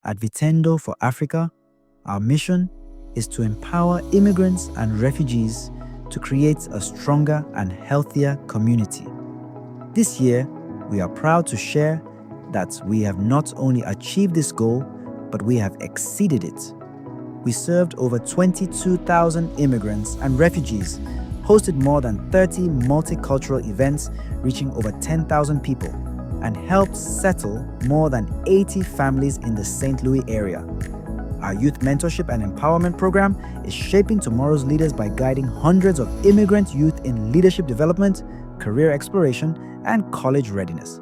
At Vitendo for Africa, our mission is to empower immigrants and refugees to create a stronger and healthier community. This year, we are proud to share that we have not only achieved this goal, but we have exceeded it. We served over 22,000 immigrants and refugees, hosted more than 30 multicultural events reaching over 10,000 people, and helped settle more than 80 families in the St. Louis area. Our youth mentorship and empowerment program is shaping tomorrow's leaders by guiding hundreds of immigrant youth in leadership development, career exploration, and college readiness.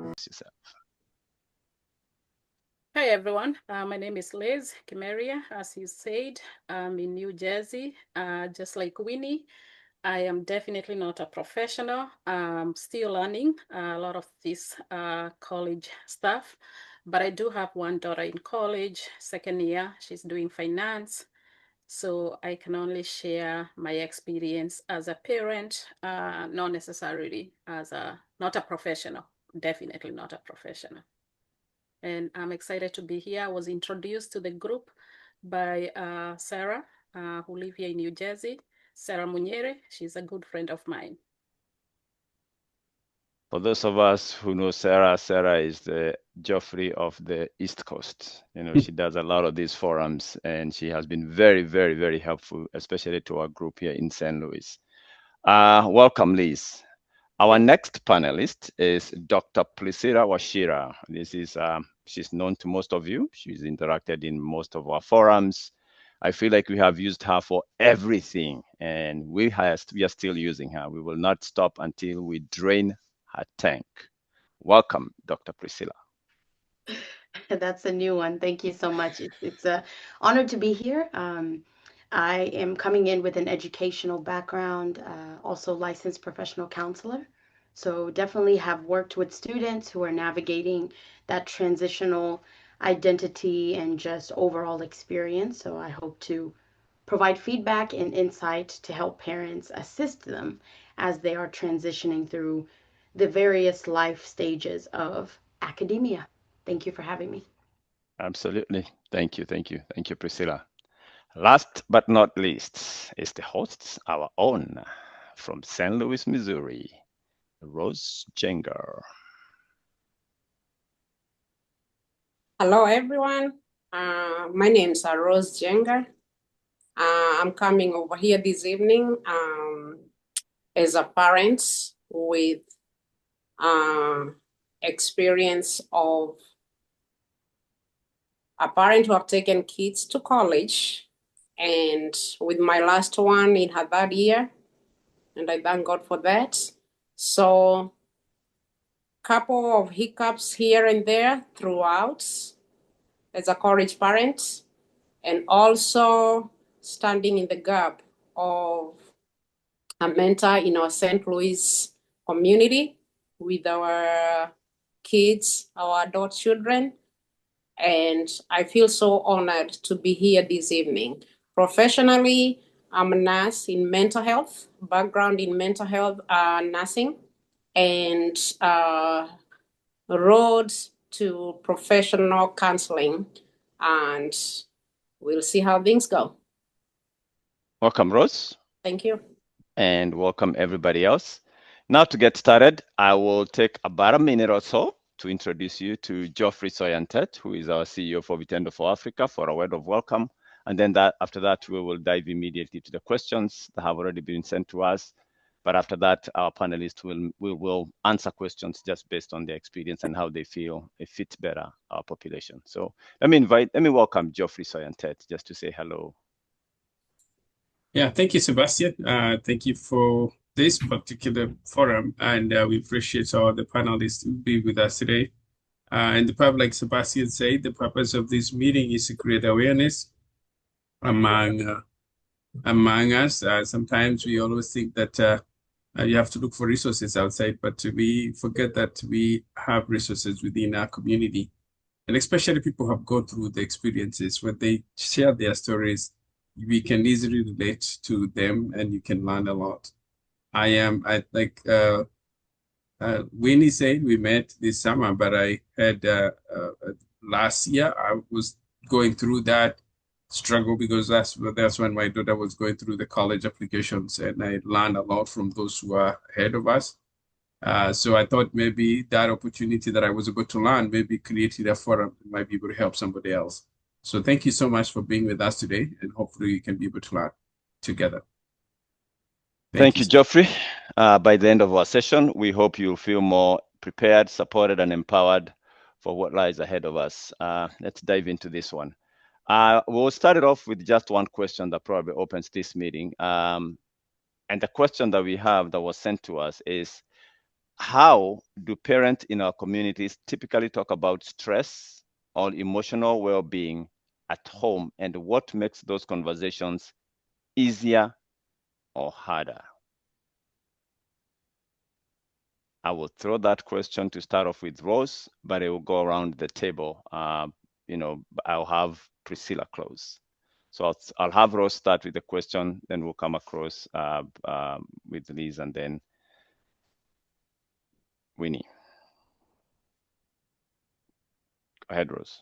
Hi everyone, my name is Liz Kimeria. As you said, I'm in New Jersey, just like Winnie. I am definitely not a professional. I'm still learning a lot of this college stuff, but I do have one daughter in college, second year. She's doing finance. So I can only share my experience as a parent, not necessarily as not a professional, definitely not a professional. And I'm excited to be here. I was introduced to the group by Sarah, who lives here in New Jersey. Sarah Munyere, she's a good friend of mine. For those of us who know Sarah, Sarah is the Geoffrey of the East Coast. You know, she does a lot of these forums, and she has been very, very, very helpful, especially to our group here in St. Louis. Welcome, Liz. Our next panelist is Dr. Priscilla Washira. This is she's known to most of you. She's interacted in most of our forums. I feel like we have used her for everything, and we are still using her. We will not stop until we drain her tank. Welcome, Dr. Priscilla. That's a new one. Thank you so much. It's an honor to be here. I am coming in with an educational background, also licensed professional counselor. So definitely have worked with students who are navigating that transitional identity and just overall experience. So I hope to provide feedback and insight to help parents assist them as they are transitioning through the various life stages of academia. Thank you for having me. Absolutely. Thank you, Priscilla. Last but not least is the hosts, our own, from St. Louis, Missouri, Rose Jenger. Hello, everyone. My name is Rose Jenger. I'm coming over here this evening as a parent with experience of a parent who have taken kids to college, and with my last one in her third year, and I thank God for that. So couple of hiccups here and there throughout as a college parent, and also standing in the gap of a mentor in our St. Louis community with our kids, our adult children. And I feel so honored to be here this evening. Professionally, I'm a nurse in mental health, background in mental health nursing, and road to professional counseling. And we'll see how things go. Welcome, Rose. Thank you. And welcome everybody else. Now to get started, I will take about a minute or so to introduce you to Geoffrey Soyantet, who is our CEO for Vitendo for Africa, for a word of welcome. And then after that, we will dive immediately to the questions that have already been sent to us. But after that, our panelists will answer questions just based on their experience and how they feel it fits better our population. So let me welcome Geoffrey Soyantet just to say hello. Yeah, thank you, Sebastian. Thank you for this particular forum, and we appreciate all the panelists to be with us today. And the purpose, like Sebastian said, the purpose of this meeting is to create awareness among us. Sometimes we always think that you have to look for resources outside, but we forget that we have resources within our community, and especially people who have gone through the experiences. When they share their stories, we can easily relate to them, and you can learn a lot. Winnie said we met this summer, but I had last year I was going through that struggle, because that's when my daughter was going through the college applications, and I learned a lot from those who are ahead of us. So I thought maybe that opportunity that I was able to learn, maybe creating a forum might be able to help somebody else. So thank you so much for being with us today, and hopefully we can be able to learn together. Thank you, Geoffrey. By the end of our session, we hope you'll feel more prepared, supported, and empowered for what lies ahead of us. Let's dive into this one. We'll start it off with just one question that probably opens this meeting. And the question that we have that was sent to us is, how do parents in our communities typically talk about stress or emotional well-being at home, and what makes those conversations easier or harder? I will throw that question to start off with Rose, but it will go around the table. I'll have Priscilla close. So I'll have Rose start with the question, then we'll come across with Liz, and then Winnie. Go ahead, Rose.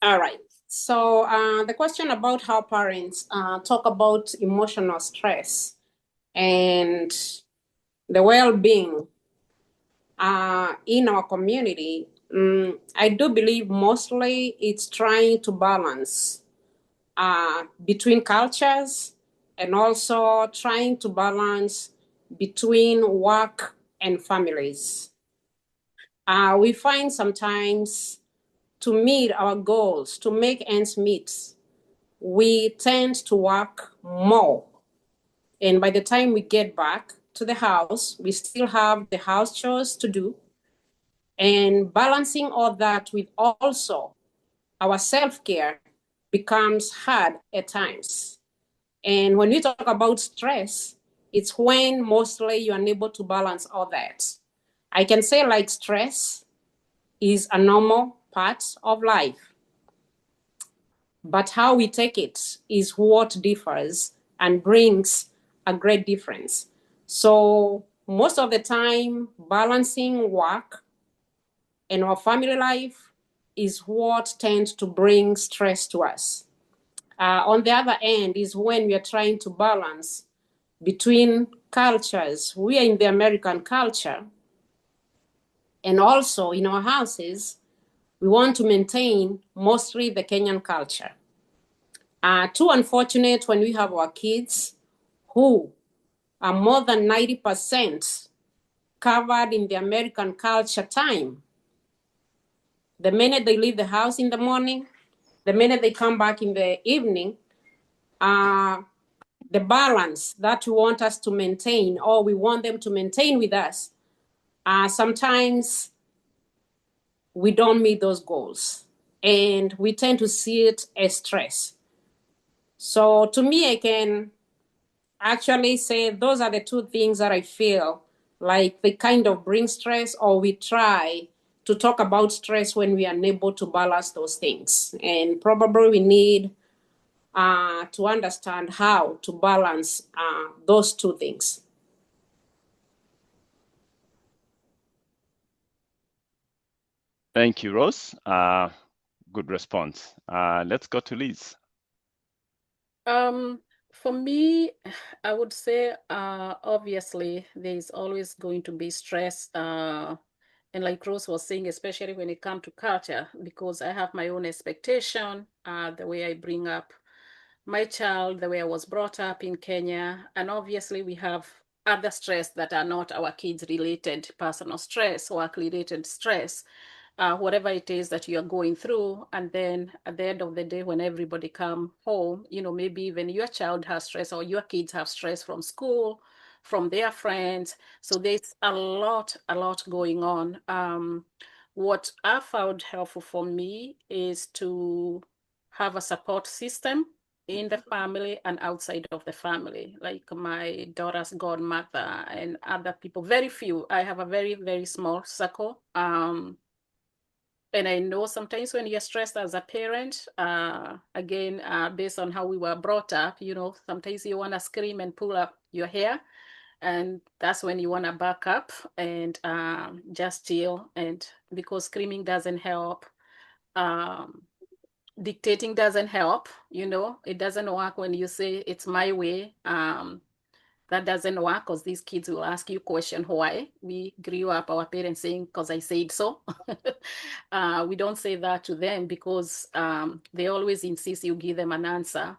All right. So the question about how parents talk about emotional stress and the well-being in our community, I do believe mostly it's trying to balance between cultures, and also trying to balance between work and families. We find sometimes to meet our goals, to make ends meet, we tend to work more. And by the time we get back to the house, we still have the house chores to do. And balancing all that with also our self-care becomes hard at times. And when we talk about stress, it's when mostly you're unable to balance all that. I can say like stress is a normal part of life, but how we take it is what differs and brings a great difference. So most of the time, balancing work and our family life is what tends to bring stress to us. On the other end is when we are trying to balance between cultures. We are in the American culture, and also in our houses, we want to maintain mostly the Kenyan culture. Too unfortunate when we have our kids who are more than 90% covered in the American culture time. The minute they leave the house in the morning, the minute they come back in the evening, the balance that we want us to maintain, or we want them to maintain with us, sometimes we don't meet those goals, and we tend to see it as stress. So to me, I can actually say those are the two things that I feel like they kind of bring stress, or we try to talk about stress when we are unable to balance those things. And probably we need to understand how to balance those two things. Thank you, Rose. Good response. Let's go to Liz. For me, I would say, obviously, there is always going to be stress. And like Rose was saying, especially when it comes to culture, because I have my own expectation, the way I bring up my child, the way I was brought up in Kenya. And obviously, we have other stress that are not our kids related, personal stress, work related stress. Whatever it is that you are going through. And then at the end of the day, when everybody come home, maybe even your child has stress, or your kids have stress from school, from their friends. So there's a lot going on. What I found helpful for me is to have a support system in the family and outside of the family, like my daughter's godmother and other people. Very few. I have a very, very small circle. And I know sometimes when you're stressed as a parent, again, based on how we were brought up, sometimes you want to scream and pull up your hair. And that's when you want to back up and just chill. And because screaming doesn't help, dictating doesn't help. It doesn't work when you say it's my way. That doesn't work, because these kids will ask you question why. We grew up our parents saying because I said so. We don't say that to them, because they always insist you give them an answer.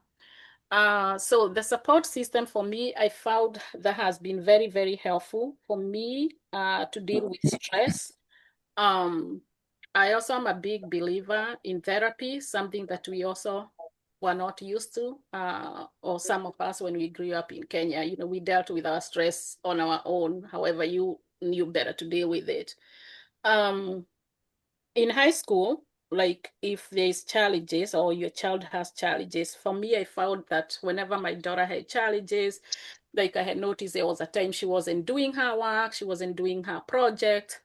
So the support system for me, I found that has been very, very helpful for me to deal with stress. Um, I also am a big believer in therapy, something that we also were not used to, or some of us when we grew up in Kenya. We dealt with our stress on our own. However, you knew better to deal with it. In high school, like if there's challenges or your child has challenges, for me, I found that whenever my daughter had challenges, like I had noticed there was a time she wasn't doing her work, she wasn't doing her project,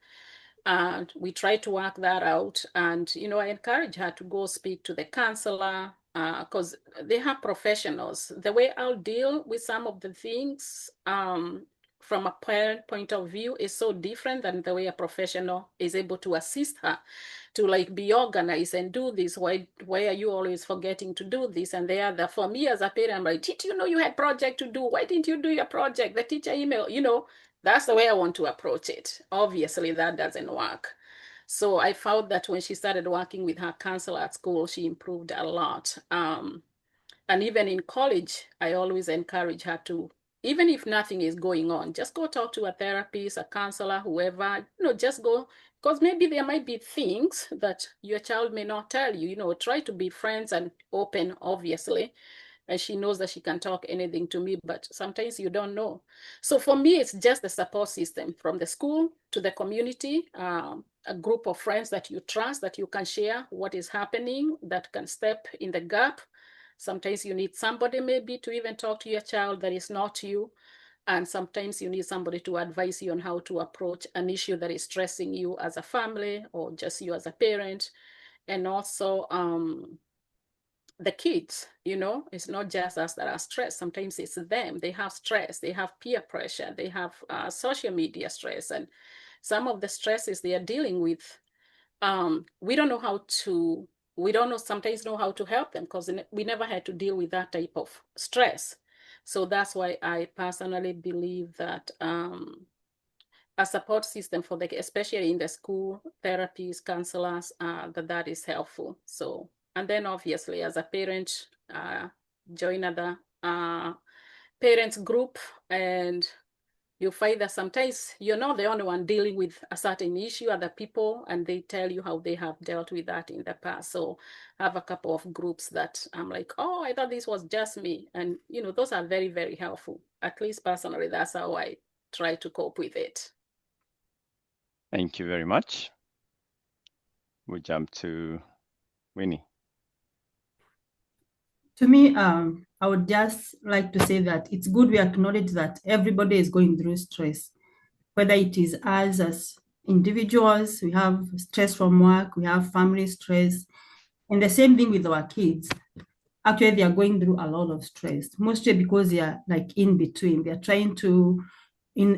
and we tried to work that out. And I encourage her to go speak to the counselor, because they have professionals. The way I'll deal with some of the things from a parent point of view is so different than the way a professional is able to assist her to like be organized and do this. Why are you always forgetting to do this? And the other, for me as a parent, I'm like, did you know you had project to do? Why didn't you do your project? The teacher email, that's the way I want to approach it. Obviously, that doesn't work. So I found that when she started working with her counselor at school, she improved a lot. And even in college, I always encourage her to, even if nothing is going on, just go talk to a therapist, a counselor, whoever, just go, because maybe there might be things that your child may not tell you. Try to be friends and open, obviously. And she knows that she can talk anything to me, but sometimes you don't know. So for me, it's just the support system from the school to the community, a group of friends that you trust, that you can share what is happening, that can step in the gap. Sometimes you need somebody maybe to even talk to your child that is not you. And sometimes you need somebody to advise you on how to approach an issue that is stressing you as a family or just you as a parent. And also, the kids, it's not just us that are stressed. Sometimes it's them. They have stress, they have peer pressure, they have social media stress, and some of the stresses they are dealing with, we don't know how to, we don't know sometimes know how to help them, because we never had to deal with that type of stress. So that's why I personally believe that a support system for especially in the school, therapies, counselors, that is helpful. So, and then obviously as a parent, join other parents group, and you find that sometimes you're not the only one dealing with a certain issue, other people, and they tell you how they have dealt with that in the past. So I have a couple of groups that I'm like, oh, I thought this was just me. And, those are very, very helpful. At least personally, that's how I try to cope with it. Thank you very much. We jump to Winnie. To me, I would just like to say that it's good we acknowledge that everybody is going through stress, whether it is us as individuals, we have stress from work, we have family stress, and the same thing with our kids. Actually, they are going through a lot of stress, mostly because they are like in between. They are trying to,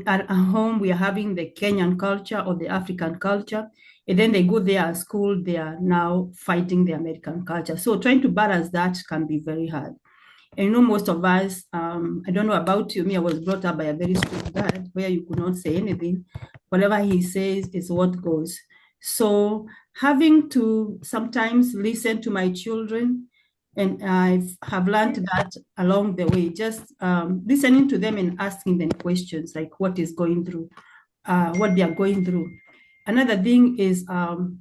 at home, we are having the Kenyan culture or the African culture, and then they go there at school, they are now fighting the American culture. So trying to balance that can be very hard. And most of us, I don't know about you, me, I was brought up by a very strict dad where you could not say anything. Whatever he says is what goes. So having to sometimes listen to my children, and I have learned that along the way, just listening to them and asking them questions like what is going through, what they are going through. Another thing is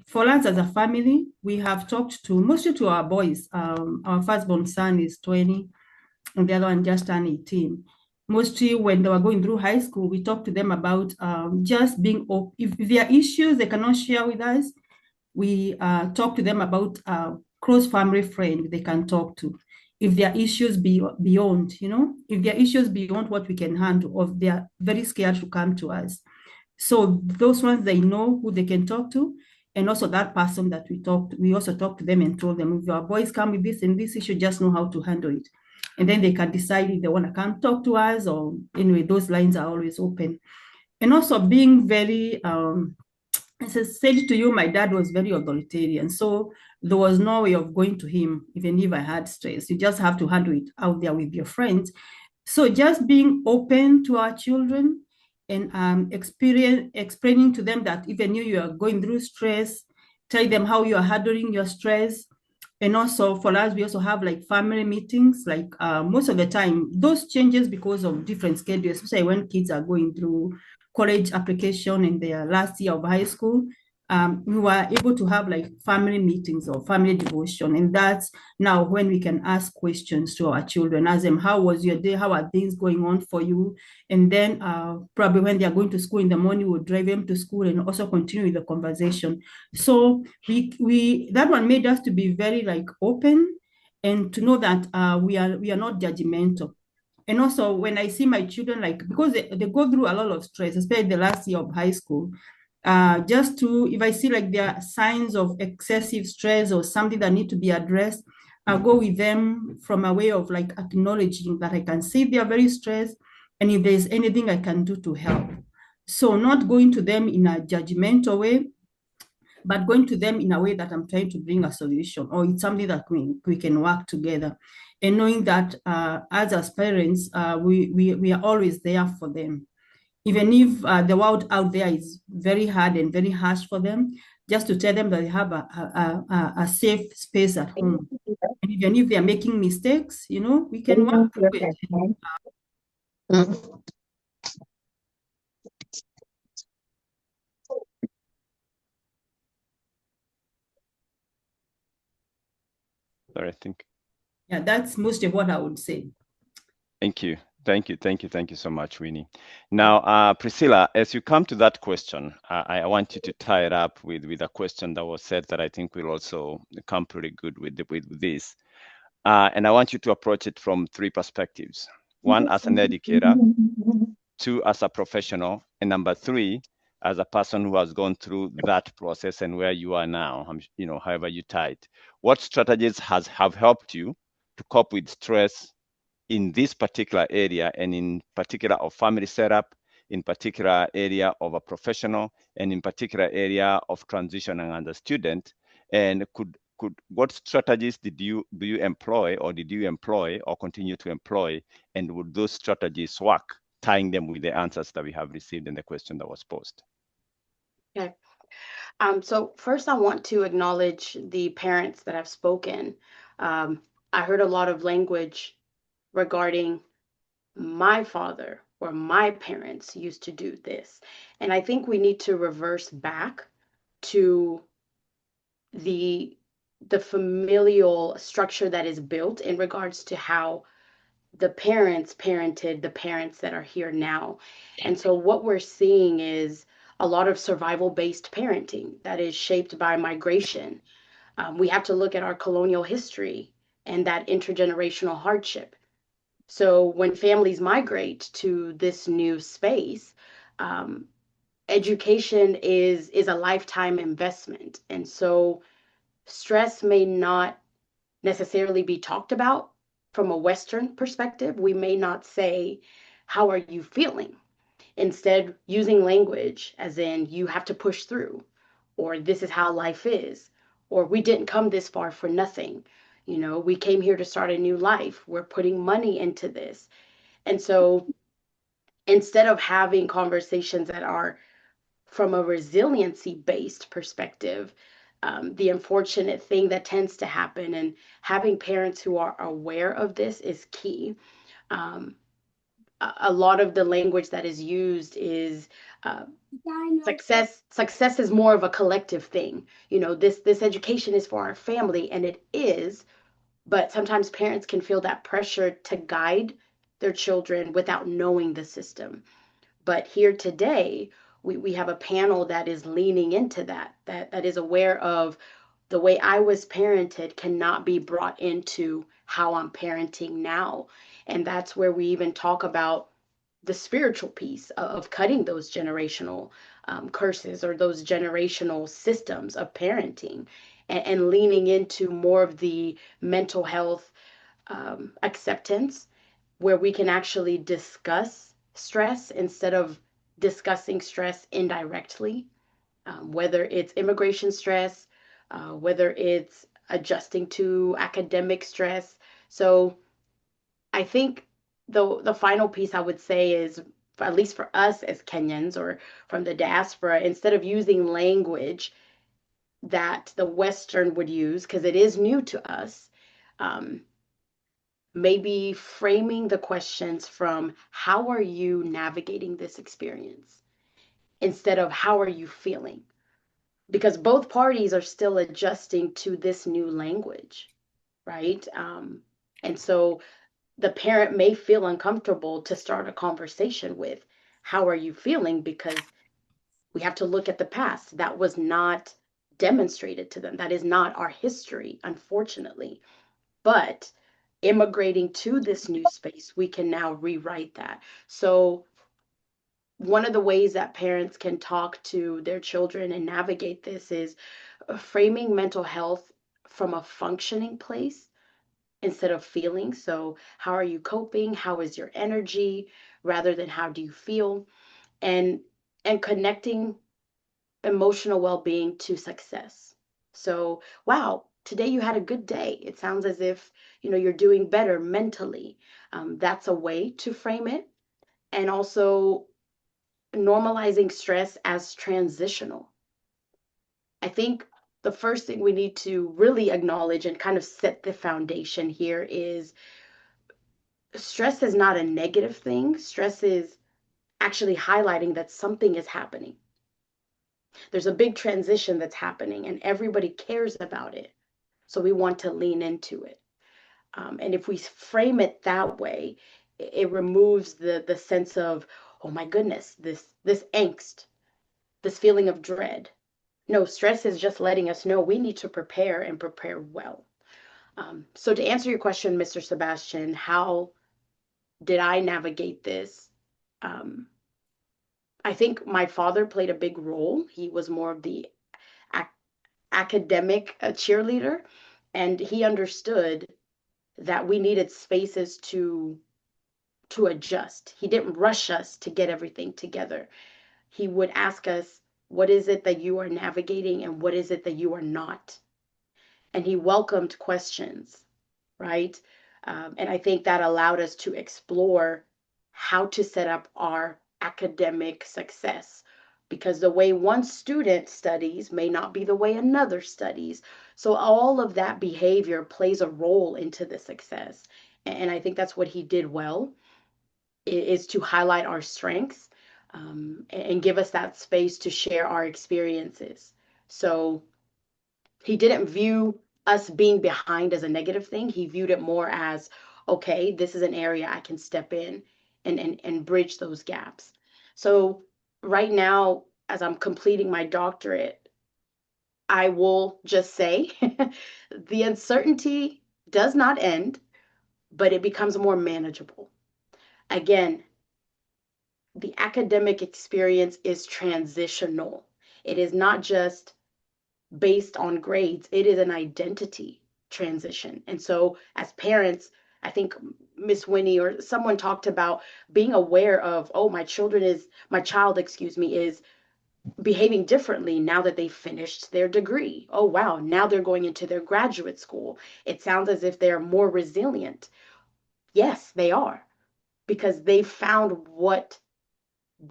for us as a family, we have talked to mostly to our boys. Our firstborn son is 20 and the other one just turned 18. Mostly when they were going through high school, we talked to them about just being open. If there are issues they cannot share with us, we talk to them about close family friend they can talk to. If there are issues beyond, if there are issues beyond what we can handle, or they are very scared to come to us. So those ones, they know who they can talk to. And also that person that we also talked to them and told them, if your boys come with this and this issue, just know how to handle it. And then they can decide if they want to come talk to us, or anyway, those lines are always open. And also being very As I said to you, my dad was very authoritarian. So there was no way of going to him, even if I had stress. You just have to handle it out there with your friends. So just being open to our children and explaining to them that even you are going through stress, tell them how you are handling your stress. And also for us, we also have like family meetings, like most of the time, those changes because of different schedules, especially when kids are going through college application in their last year of high school. We were able to have like family meetings or family devotion. And that's now when we can ask questions to our children, ask them, how was your day? How are things going on for you? And then probably when they're going to school in the morning, we'll drive them to school and also continue the conversation. So we that one made us to be very like open and to know that we are not judgmental. And also when I see my children, like, because they go through a lot of stress, especially the last year of high school, just to, if I see like there are signs of excessive stress or something that need to be addressed, I'll go with them from a way of like acknowledging that I can see they are very stressed and if there's anything I can do to help. So not going to them in a judgmental way, but going to them in a way that I'm trying to bring a solution, or it's something that we can work together. And knowing that as parents, we are always there for them. Even if the world out there is very hard and very harsh for them, just to tell them that they have a safe space at home. And even if they are making mistakes, we can work through it. Sorry, I think. Yeah, that's most of what I would say. Thank you. Thank you so much, Winnie. Now, Priscilla, as you come to that question, I want you to tie it up with a question that was said that I think will also come pretty good with this. And I want you to approach it from three perspectives. One, as an educator, two, as a professional, and number three, as a person who has gone through that process and where you are now, however you tie it. What strategies have helped you to cope with stress in this particular area, and in particular of family setup, in particular area of a professional, and in particular area of transitioning as a student? And what strategies do you employ, or did you employ, or continue to employ, and would those strategies work, tying them with the answers that we have received in the question that was posed? Okay. So first I want to acknowledge the parents that have spoken. I heard a lot of language regarding my father or my parents used to do this. And I think we need to reverse back to the familial structure that is built in regards to how the parents parented the parents that are here now. And so what we're seeing is a lot of survival based parenting that is shaped by migration. We have to look at our colonial history and that intergenerational hardship. So when families migrate to this new space, um, education is a lifetime investment. And so stress may not necessarily be talked about from a Western perspective. We may not say, how are you feeling? Instead, using language as in, you have to push through, or this is how life is, or we didn't come this far for nothing. We came here to start a new life. We're putting money into this. And so instead of having conversations that are from a resiliency based perspective, the unfortunate thing that tends to happen, and having parents who are aware of this is key. Um, a lot of the language that is used is uh, success is more of a collective thing. This education is for our family, and it is, but sometimes parents can feel that pressure to guide their children without knowing the system. But here today, we have a panel that is leaning into that is aware of the way I was parented cannot be brought into how I'm parenting now. And that's where we even talk about the spiritual piece of cutting those generational curses or those generational systems of parenting, and leaning into more of the mental health acceptance, where we can actually discuss stress instead of discussing stress indirectly. whether it's immigration stress, whether it's adjusting to academic stress. So I think the final piece I would say is, at least for us as Kenyans or from the diaspora, instead of using language that the Western would use, because it is new to us, um, maybe framing the questions from how are you navigating this experience instead of how are you feeling? Because both parties are still adjusting to this new language, right? And so the parent may feel uncomfortable to start a conversation with, how are you feeling? Because we have to look at the past. That was not demonstrated to them. That is not our history, unfortunately. But immigrating to this new space, we can now rewrite that. So one of the ways that parents can talk to their children and navigate this is framing mental health from a functioning place instead of feeling. So, how are you coping? How is your energy? Rather than how do you feel? And connecting emotional well-being to success. So, wow, today you had a good day. It sounds as if you're doing better mentally. That's a way to frame it. And also normalizing stress as transitional. I think the first thing we need to really acknowledge and kind of set the foundation here is stress is not a negative thing. Stress is actually highlighting that something is happening. There's a big transition that's happening, and everybody cares about it. So we want to lean into it. And if we frame it that way, it removes the sense of, oh my goodness, this angst, this feeling of dread. No, stress is just letting us know we need to prepare and prepare well. So to answer your question, Mr. Sebastian, how did I navigate this? Um, I think my father played a big role. He was more of the ac- academic cheerleader, and he understood that we needed spaces to adjust. He didn't rush us to get everything together. He would ask us, what is it that you are navigating and what is it that you are not? And he welcomed questions, right? And I think that allowed us to explore how to set up our academic success, because the way one student studies may not be the way another studies. So all of that behavior plays a role into the success. And I think that's what he did well, is to highlight our strengths, and give us that space to share our experiences. So he didn't view us being behind as a negative thing. He viewed it more as, okay, this is an area I can step in and bridge those gaps. So right now, as I'm completing my doctorate, I will just say the uncertainty does not end, but it becomes more manageable. Again, the academic experience is transitional. It is not just based on grades, it is an identity transition. And so, as parents, I think Miss Winnie or someone talked about being aware of, oh, my child, excuse me, is behaving differently now that they finished their degree. Oh, wow, now they're going into their graduate school. It sounds as if they're more resilient. Yes, they are, because they found what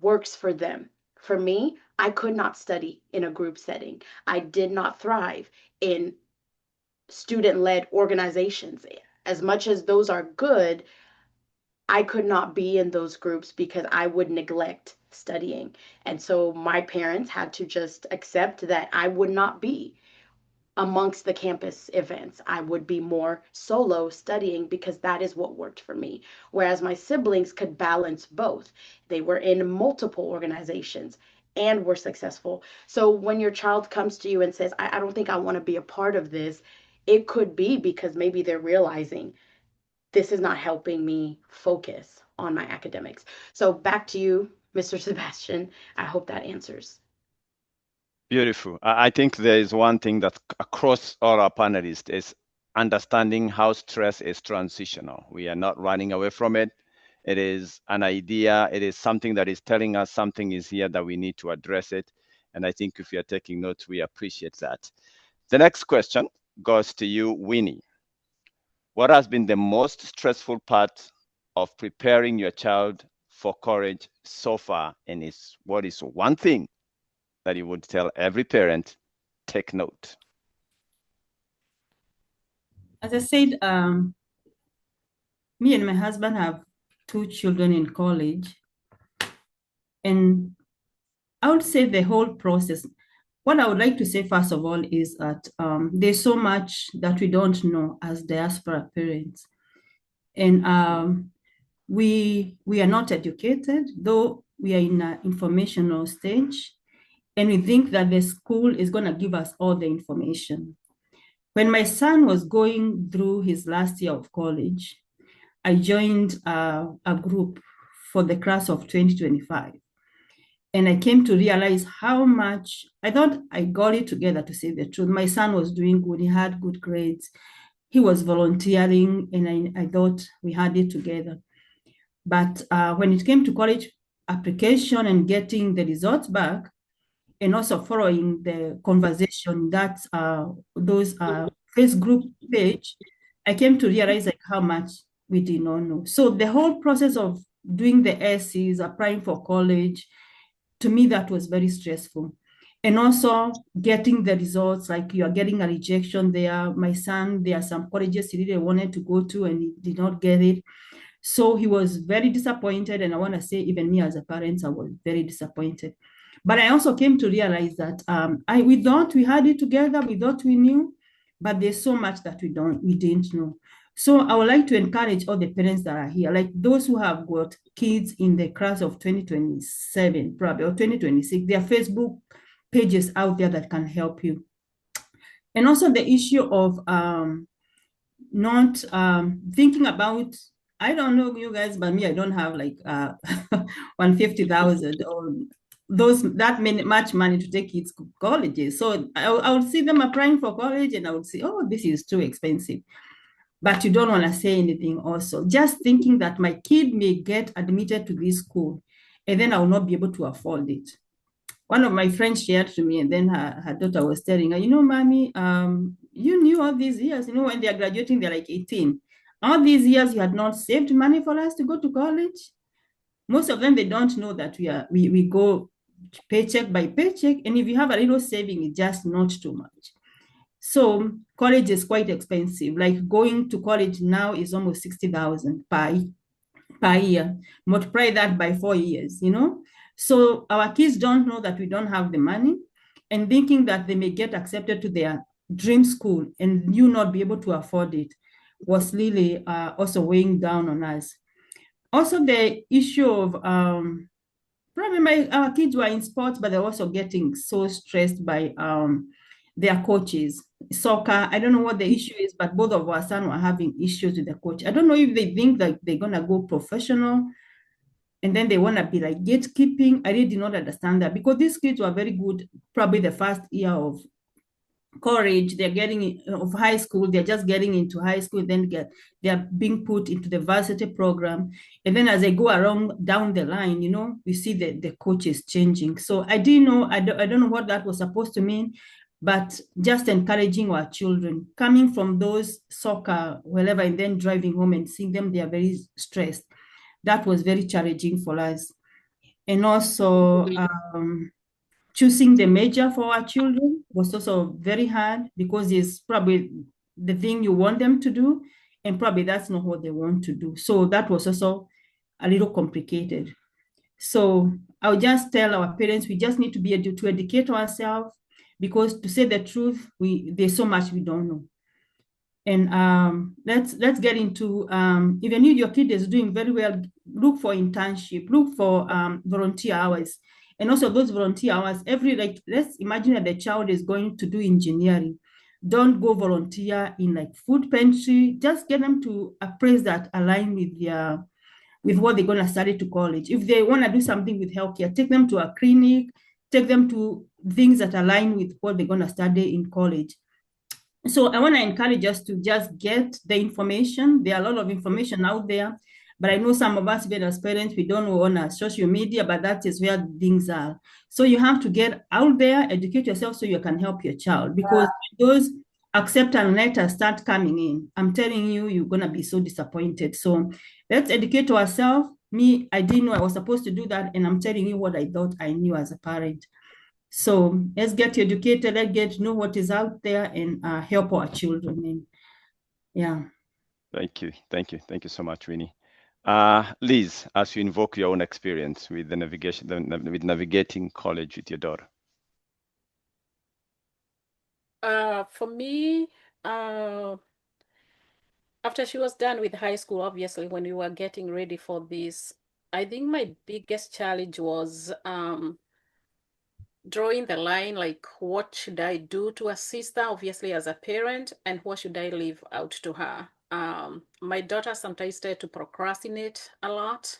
works for them. For me, I could not study in a group setting. I did not thrive in student led organizations. As much as those are good, I could not be in those groups because I would neglect studying. And so my parents had to just accept that I would not be amongst the campus events. I would be more solo studying because that is what worked for me. Whereas my siblings could balance both. They were in multiple organizations and were successful. So when your child comes to you and says, I don't think I want to be a part of this, it could be because maybe they're realizing this is not helping me focus on my academics. So back to you, Mr. Sebastian. I hope that answers. Beautiful. I think there is one thing that across all our panelists is understanding how stress is transitional. We are not running away from it. It is an idea. It is something that is telling us something is here that we need to address it. And I think if you're taking notes, we appreciate that. The next question goes to you, Winnie. What has been the most stressful part of preparing your child for college so far? And what is one thing that you would tell every parent, take note? As I said, me and my husband have 2 children in college. And I would say the whole process, what I would like to say first of all is that there's so much that we don't know as diaspora parents. And we are not educated, though we are in an informational stage, and we think that the school is going to give us all the information. When my son was going through his last year of college, I joined a group for the class of 2025. And I came to realize how much, I thought I got it together, to say the truth. My son was doing good, he had good grades, he was volunteering, and I thought we had it together. But when it came to college application and getting the results back, and also following the conversation that those Facebook page, I came to realize like how much we did not know. So the whole process of doing the essays, applying for college, to me that was very stressful. And also getting the results, like you are getting a rejection there. My son, there are some colleges he really wanted to go to and he did not get it. So he was very disappointed. And I want to say, even me as a parent, I was very disappointed. But I also came to realize that we thought we had it together, we thought we knew, but there's so much that we didn't know. So I would like to encourage all the parents that are here, like those who have got kids in the class of 2027, probably, or 2026, there are Facebook pages out there that can help you. And also the issue of not thinking about, I don't know you guys, but me, I don't have like 150,000 or much money to take kids to colleges. So I would see them applying for college and I would say, oh, this is too expensive. But you don't want to say anything also. Just thinking that my kid may get admitted to this school and then I will not be able to afford it. One of my friends shared to me, and then her daughter was telling her, Mommy, you knew all these years, when they are graduating, they're like 18. All these years you had not saved money for us to go to college. Most of them, they don't know that we go paycheck by paycheck. And if you have a little saving, it's just not too much. So college is quite expensive. Like going to college now is almost 60,000 per year. Multiply that by 4 years, So our kids don't know that we don't have the money, and thinking that they may get accepted to their dream school and you not be able to afford it was really also weighing down on us. Also, the issue of probably our kids were in sports, but they're also getting so stressed by their coaches. Soccer, I don't know what the issue is, but both of our sons were having issues with the coach. I don't know if they think that they're going to go professional and then they want to be like gatekeeping. I really did not understand that, because these kids were very good, probably the first year of college, they're getting of high school, they're just getting into high school, then they're being put into the varsity program, and then as they go around down the line, we see the coaches changing. So I didn't know, I don't know what that was supposed to mean, but just encouraging our children coming from those soccer wherever, and then driving home and seeing them, they are very stressed. That was very challenging for us. And also choosing the major for our children was also very hard, because it's probably the thing you want them to do, and probably that's not what they want to do. So that was also a little complicated. So I'll just tell our parents, we just need to be able to educate ourselves, because to say the truth, there's so much we don't know. And let's get into, even if your kid is doing very well, look for internship, look for volunteer hours. And also those volunteer hours, let's imagine that the child is going to do engineering. Don't go volunteer in like food pantry. Just get them to a place that align with what they're going to study to college. If they want to do something with healthcare, take them to a clinic, take them to things that align with what they're going to study in college. So I want to encourage us to just get the information. There are a lot of information out there. But I know some of us, even as parents, we don't go on our social media, but that is where things are. So you have to get out there, educate yourself so you can help your child, because those acceptance letters start coming in, I'm telling you, you're going to be so disappointed. So let's educate ourselves. Me, I didn't know I was supposed to do that, and I'm telling you what I thought I knew as a parent. So let's get educated, let's get to know what is out there, and help our children. And yeah. Thank you. Thank you. Thank you so much, Winnie. Liz, as you invoke your own experience with the with navigating college with your daughter. For me, after she was done with high school, obviously, when we were getting ready for this, I think my biggest challenge was drawing the line, like what should I do to assist her, obviously as a parent, and what should I leave out to her. My daughter sometimes tend to procrastinate a lot,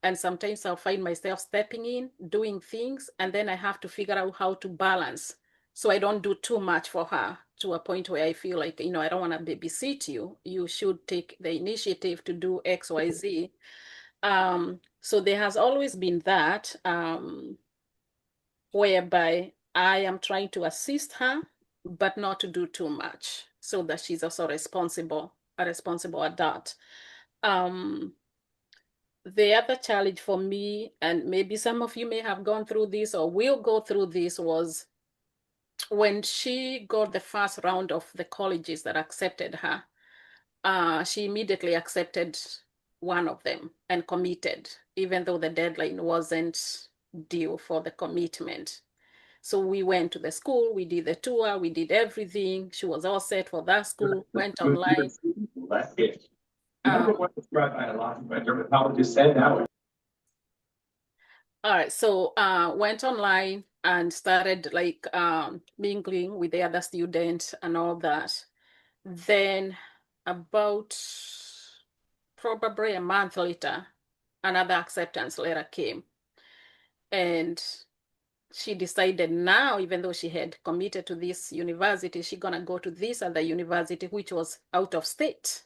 and sometimes I'll find myself stepping in, doing things, and then I have to figure out how to balance so I don't do too much for her to a point where I feel like, I don't want to babysit you. You should take the initiative to do X, Y, Z. So there has always been that, whereby I am trying to assist her, but not to do too much, so that she's also a responsible adult. The other challenge for me, and maybe some of you may have gone through this or will go through this, was when she got the first round of the colleges that accepted her. She immediately accepted one of them and committed, even though the deadline wasn't due for the commitment. So we went to the school, we did the tour, we did everything. She was all set for that school, went online. All right, so went online and started like mingling with the other students and all that. Then about probably a month later, another acceptance letter came. And she decided now, even though she had committed to this university, she's gonna go to this other university, which was out of state.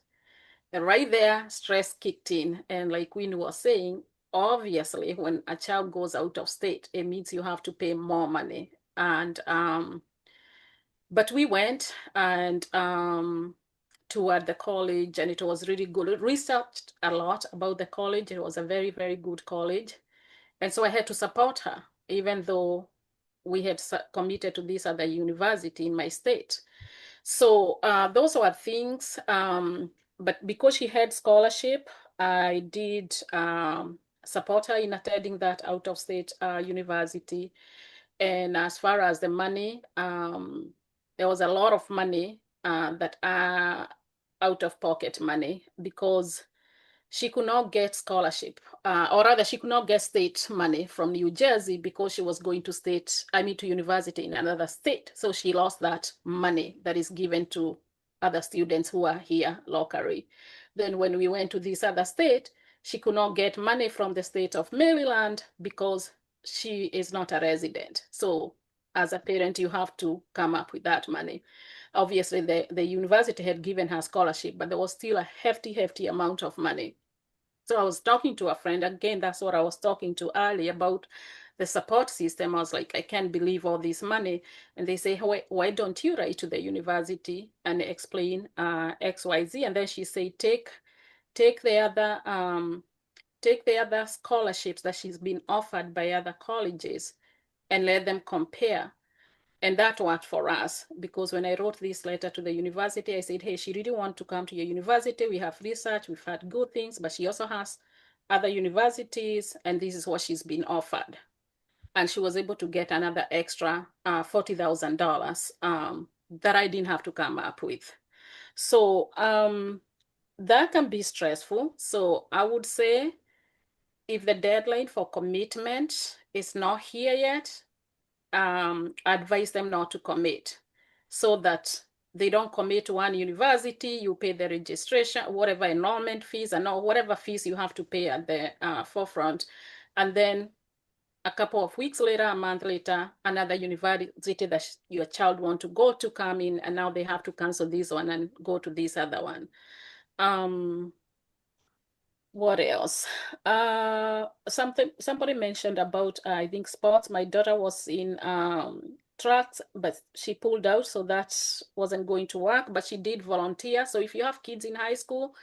And right there, stress kicked in. And like Winnie was saying, obviously, when a child goes out of state, it means you have to pay more money. And but we went and toured the college, and it was really good. Researched a lot about the college. It was a very, very good college. And so I had to support her, even though we had committed to this other university in my state. So those were things, but because she had scholarship, I did support her in attending that out-of-state university. And as far as the money, there was a lot of money that are out-of-pocket money, because she could not get scholarship, or rather she could not get state money from New Jersey because she was going to university in another state. So she lost that money that is given to other students who are here locally. Then when we went to this other state, she could not get money from the state of Maryland because she is not a resident. So as a parent, you have to come up with that money. Obviously, the university had given her scholarship, but there was still a hefty amount of money. So I was talking to a friend, again, that's what I was talking to earlier about the support system. I was like, I can't believe all this money. And they say, why don't you write to the university and explain XYZ? And then she said, take the other scholarships that she's been offered by other colleges and let them compare. And that worked for us, because when I wrote this letter to the university, I said, hey, she really wants to come to your university. We have research, we've had good things, but she also has other universities, and this is what she's been offered. And she was able to get another extra $40,000 that I didn't have to come up with. So that can be stressful. So I would say if the deadline for commitment is not here yet, advise them not to commit, so that they don't commit to one university. You pay the registration, whatever enrollment fees, and all whatever fees you have to pay at the forefront. And then a couple of weeks later, a month later, another university that your child want to go to come in, and now they have to cancel this one and go to this other one. What else? Somebody mentioned about I think sports. My daughter was in tracks, but she pulled out, so that wasn't going to work. But she did volunteer. So if you have kids in high school,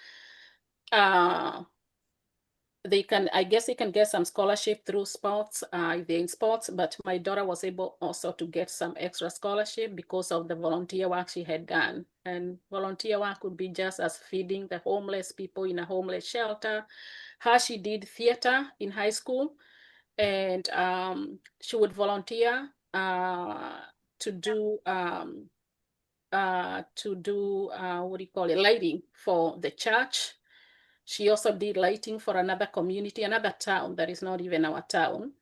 they can, I guess they can get some scholarship through sports, if they're in sports, but my daughter was able also to get some extra scholarship because of the volunteer work she had done. And volunteer work could be just as feeding the homeless people in a homeless shelter. How she did theater in high school, and she would volunteer to do what do you call it, lighting for the church. She also did lighting for another community, another town that is not even our town.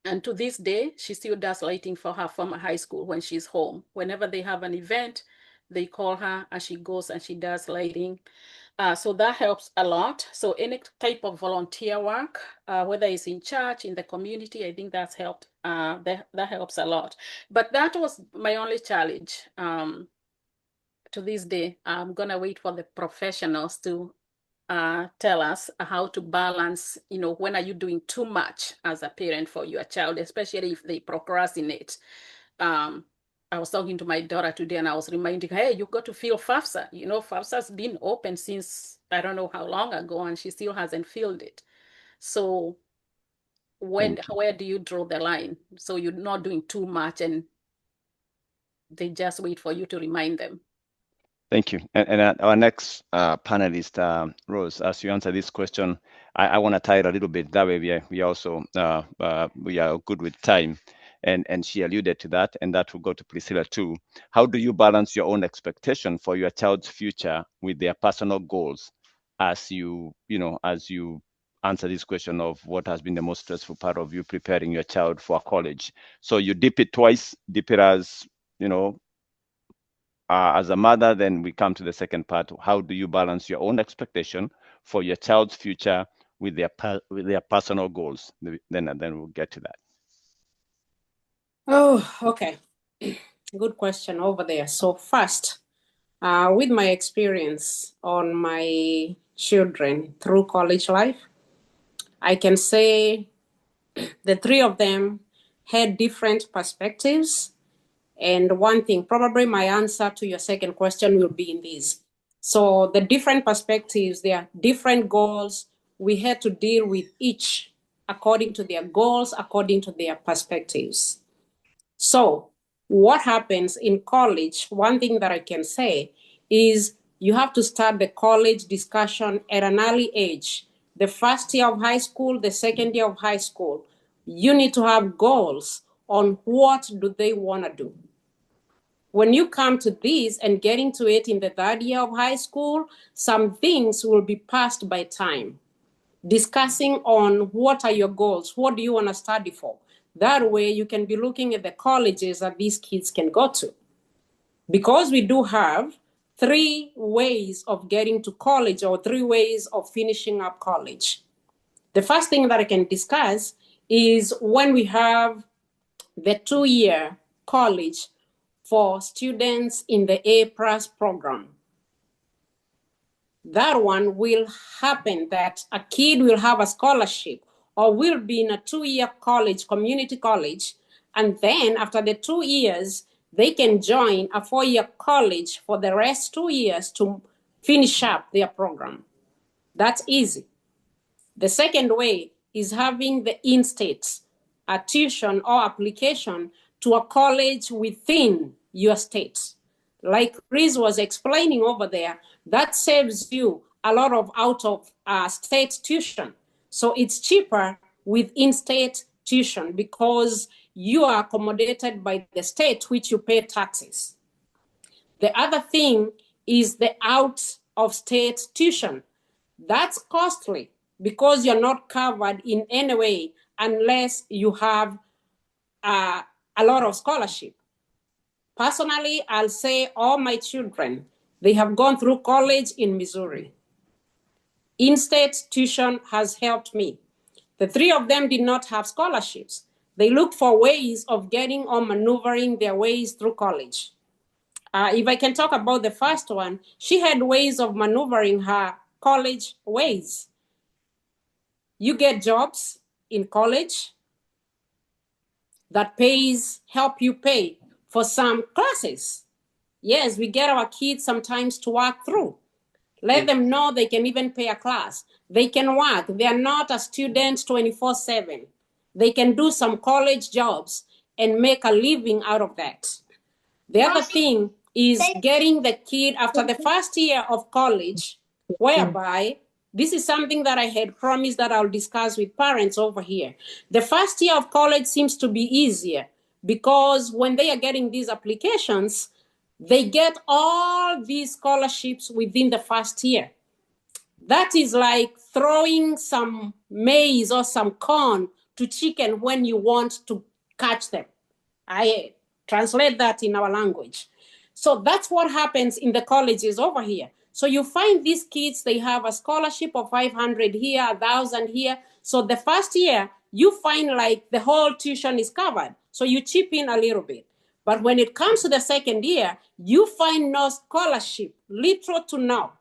And to this day, she still does lighting for her former high school when she's home. Whenever they have an event, they call her and she goes and she does lighting. So that helps a lot. So any type of volunteer work, whether it's in church, in the community, I think that's helped. That helps a lot. But that was my only challenge. To this day, I'm gonna wait for the professionals to tell us how to balance, when are you doing too much as a parent for your child, especially if they procrastinate. I was talking to my daughter today and I was reminding her, hey, you got to feel FAFSA. FAFSA's been open since I don't know how long ago and she still hasn't filled it. So where do you draw the line? So you're not doing too much and they just wait for you to remind them. Thank you. And our next panelist, Rose, as you answer this question, I want to tie it a little bit. That way we also we are good with time. And she alluded to that, and that will go to Priscilla too. How do you balance your own expectation for your child's future with their personal goals as you answer this question of what has been the most stressful part of you preparing your child for college? So you dip it twice, dip it as as a mother, then we come to the second part. How do you balance your own expectation for your child's future with their personal goals? Then we'll get to that. Oh, okay. Good question over there. So first, with my experience on my children through college life, I can say the three of them had different perspectives. And one thing, probably my answer to your second question will be in this. So the different perspectives, there are different goals. We had to deal with each according to their goals, according to their perspectives. So what happens in college, one thing that I can say is you have to start the college discussion at an early age. The first year of high school, the second year of high school, you need to have goals on what do they want to do. When you come to this and getting to it in the third year of high school, some things will be passed by time. Discussing on what are your goals, what do you want to study for? That way you can be looking at the colleges that these kids can go to. Because we do have 3 ways of getting to college or 3 ways of finishing up college. The first thing that I can discuss is when we have the 2-year college for students in the A+ program. That one will happen that a kid will have a scholarship or will be in a 2-year college, community college, and then after the 2 years, they can join a 4-year college for the rest 2 years to finish up their program. That's easy. The second way is having the in-state, a tuition or application to a college within your state. Like Chris was explaining over there, that saves you a lot of out-of-state tuition. So it's cheaper with in-state tuition because you are accommodated by the state which you pay taxes. The other thing is the out-of-state tuition. That's costly because you're not covered in any way unless you have a lot of scholarship. Personally, I'll say all my children, they have gone through college in Missouri. In-state tuition has helped me. The 3 of them did not have scholarships. They looked for ways of getting or maneuvering their ways through college. If I can talk about the first one, she had ways of maneuvering her college ways. You get jobs in college that help you pay for some classes. Yes, we get our kids sometimes to work through. Let them know they can even pay a class. They can work. They are not a student 24/7. They can do some college jobs and make a living out of that. The other thing is getting the kid after the first year of college, whereby this is something that I had promised that I'll discuss with parents over here. The first year of college seems to be easier because when they are getting these applications, they get all these scholarships within the first year. That is like throwing some maize or some corn to chicken when you want to catch them. I translate that in our language. So that's what happens in the colleges over here. So you find these kids, they have a scholarship of 500 here, 1,000 here. So the first year, you find like the whole tuition is covered. So you chip in a little bit. But when it comes to the second year, you find no scholarship, little to no.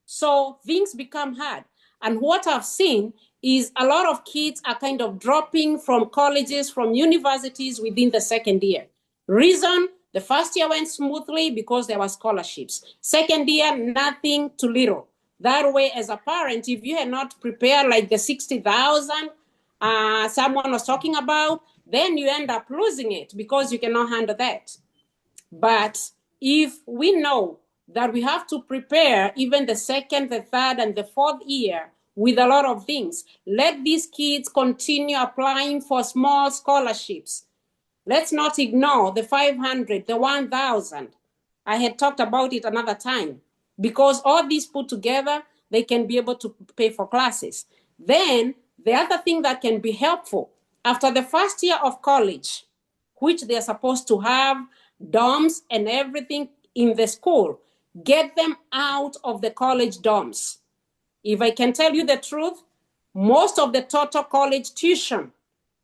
So things become hard. And what I've seen is a lot of kids are kind of dropping from colleges, from universities within the second year. Reason, the first year went smoothly because there were scholarships. Second year, nothing to little. That way, as a parent, if you had not prepared like the 60,000 someone was talking about, then you end up losing it because you cannot handle that. But if we know that we have to prepare even the second, the third, and the fourth year with a lot of things, let these kids continue applying for small scholarships. Let's not ignore the 500, the 1,000. I had talked about it another time because all these put together, they can be able to pay for classes. Then the other thing that can be helpful after the first year of college, which they're supposed to have dorms and everything in the school, get them out of the college dorms. If I can tell you the truth, most of the total college tuition,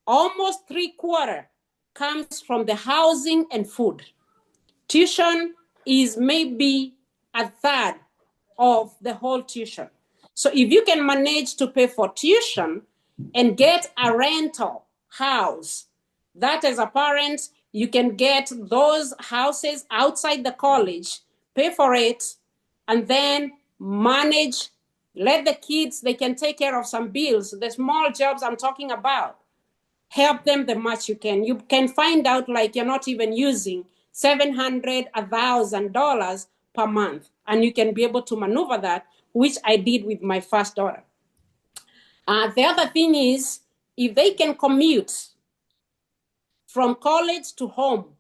almost 3/4, comes from the housing and food. Tuition is maybe a third of the whole tuition. So if you can manage to pay for tuition and get a rental house, that as a parent, you can get those houses outside the college, pay for it, and then manage, let the kids, they can take care of some bills, the small jobs I'm talking about. Help them the much you can. You can find out like you're not even using $700, $1,000 per month, and you can be able to maneuver that, which I did with my first daughter. The other thing is, if they can commute from college to home,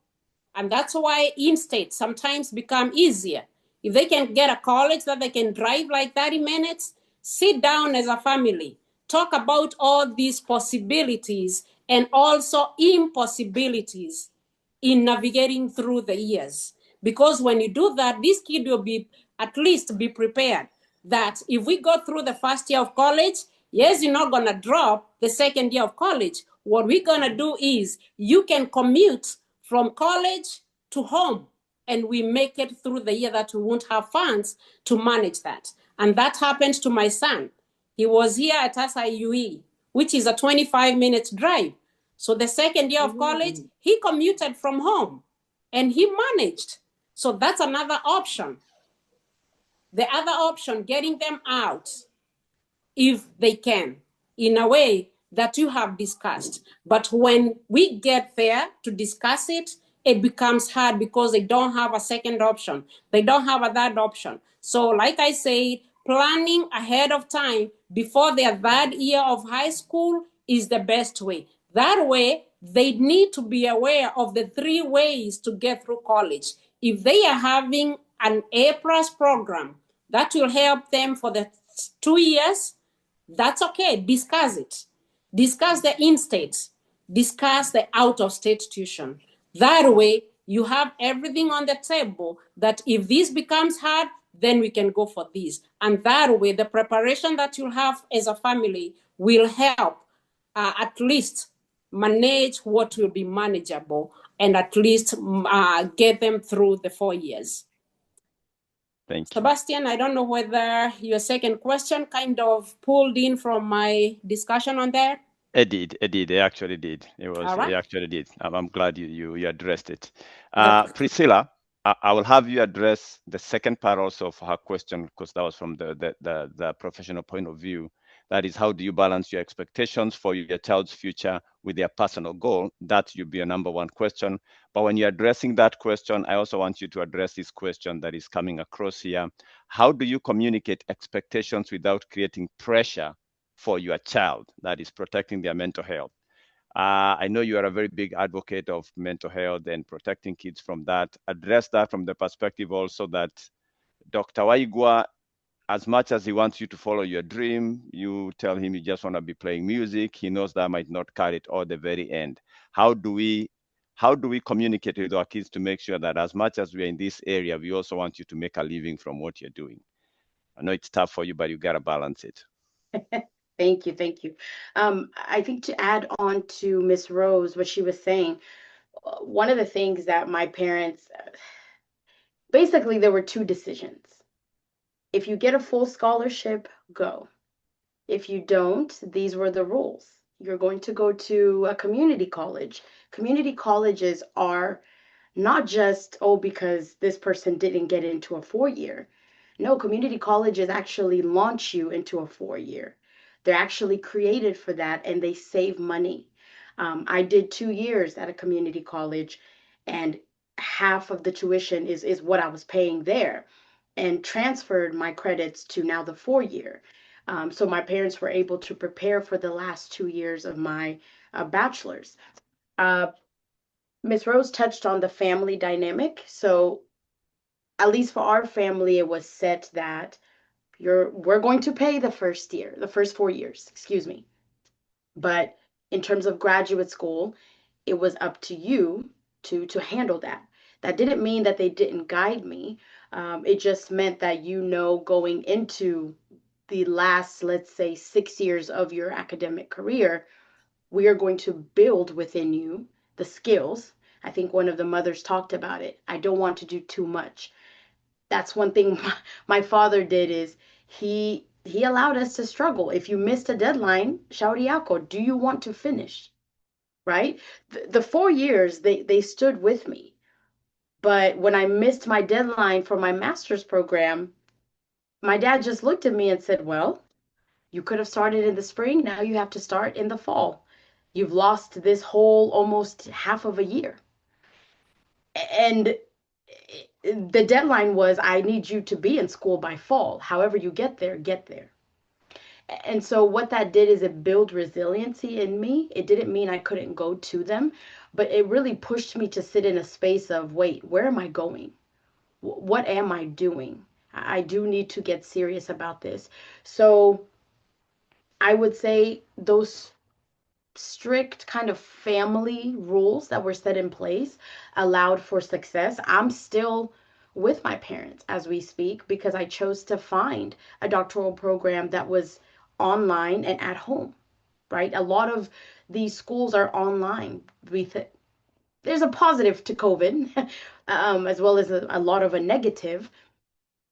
and that's why in-state sometimes become easier. If they can get a college that they can drive like 30 minutes, sit down as a family, talk about all these possibilities and also impossibilities in navigating through the years. Because when you do that, this kid will be at least be prepared that if we go through the first year of college, yes, you're not going to drop the second year of college. What we're going to do is you can commute from college to home, and we make it through the year that we won't have funds to manage that. And that happened to my son. He was here at SIUE, which is a 25-minute drive. So the second year of college, he commuted from home and he managed. So that's another option. The other option, getting them out if they can, in a way that you have discussed. But when we get there to discuss it, it becomes hard because they don't have a second option. They don't have a third option. So like I said, planning ahead of time before their third year of high school is the best way. That way, they need to be aware of the 3 ways to get through college. If they are having an A+ program, that will help them for the 2 years, that's okay. Discuss it. Discuss the in-state. Discuss the out-of-state tuition. That way, you have everything on the table that if this becomes hard, then we can go for this. And that way, the preparation that you have as a family will help at least manage what will be manageable and at least get them through the 4 years. Thank you. Sebastian, I don't know whether your second question kind of pulled in from my discussion on that. It did. It actually did. All right. It actually did. I'm glad you addressed it. Perfect. Priscilla, I will have you address the second part also of her question, because that was from the professional point of view. That is, how do you balance your expectations for your child's future with their personal goal? That should be your number one question. But when you're addressing that question, I also want you to address this question that is coming across here. How do you communicate expectations without creating pressure for your child, that is protecting their mental health? I know you are a very big advocate of mental health and protecting kids from that. Address that from the perspective also that Dr. Waigwa, as much as he wants you to follow your dream, you tell him you just want to be playing music. He knows that might not carry it all the very end. How do we communicate with our kids to make sure that as much as we're in this area, we also want you to make a living from what you're doing? I know it's tough for you, but you got to balance it. Thank you, thank you. I think to add on to Miss Rose, what she was saying, one of the things that my parents, basically, there were two decisions. If you get a full scholarship, go. If you don't, these were the rules. You're going to go to a community college. Community colleges are not just, oh, because this person didn't get into a 4-year. No, community colleges actually launch you into a 4-year. They're actually created for that, and they save money. I did 2 years at a community college, and half of the tuition is what I was paying there, and transferred my credits to now the 4-year. So my parents were able to prepare for the last 2 years of my bachelor's. Miss Rose touched on the family dynamic. So at least for our family, it was set that we're going to pay the first 4 years, excuse me. But in terms of graduate school, it was up to you to handle that. That didn't mean that they didn't guide me. It just meant that going into the last, let's say, 6 years of your academic career, we are going to build within you the skills. I think one of the mothers talked about it. I don't want to do too much. That's one thing my father did is he allowed us to struggle. If you missed a deadline, shauri yako, do you want to finish? Right? The 4 years they stood with me. But when I missed my deadline for my master's program, my dad just looked at me and said, "Well, you could have started in the spring. Now you have to start in the fall. You've lost this whole almost half of a year." And the deadline was, I need you to be in school by fall. However you get there, get there. And so what that did is it built resiliency in me. It didn't mean I couldn't go to them, but it really pushed me to sit in a space of, wait, where am I going? What am I doing? I do need to get serious about this. So I would say those strict kind of family rules that were set in place allowed for success. I'm still with my parents as we speak because I chose to find a doctoral program that was online and at home, right? A lot of these schools are online. There's a positive to COVID, as well as a lot of a negative,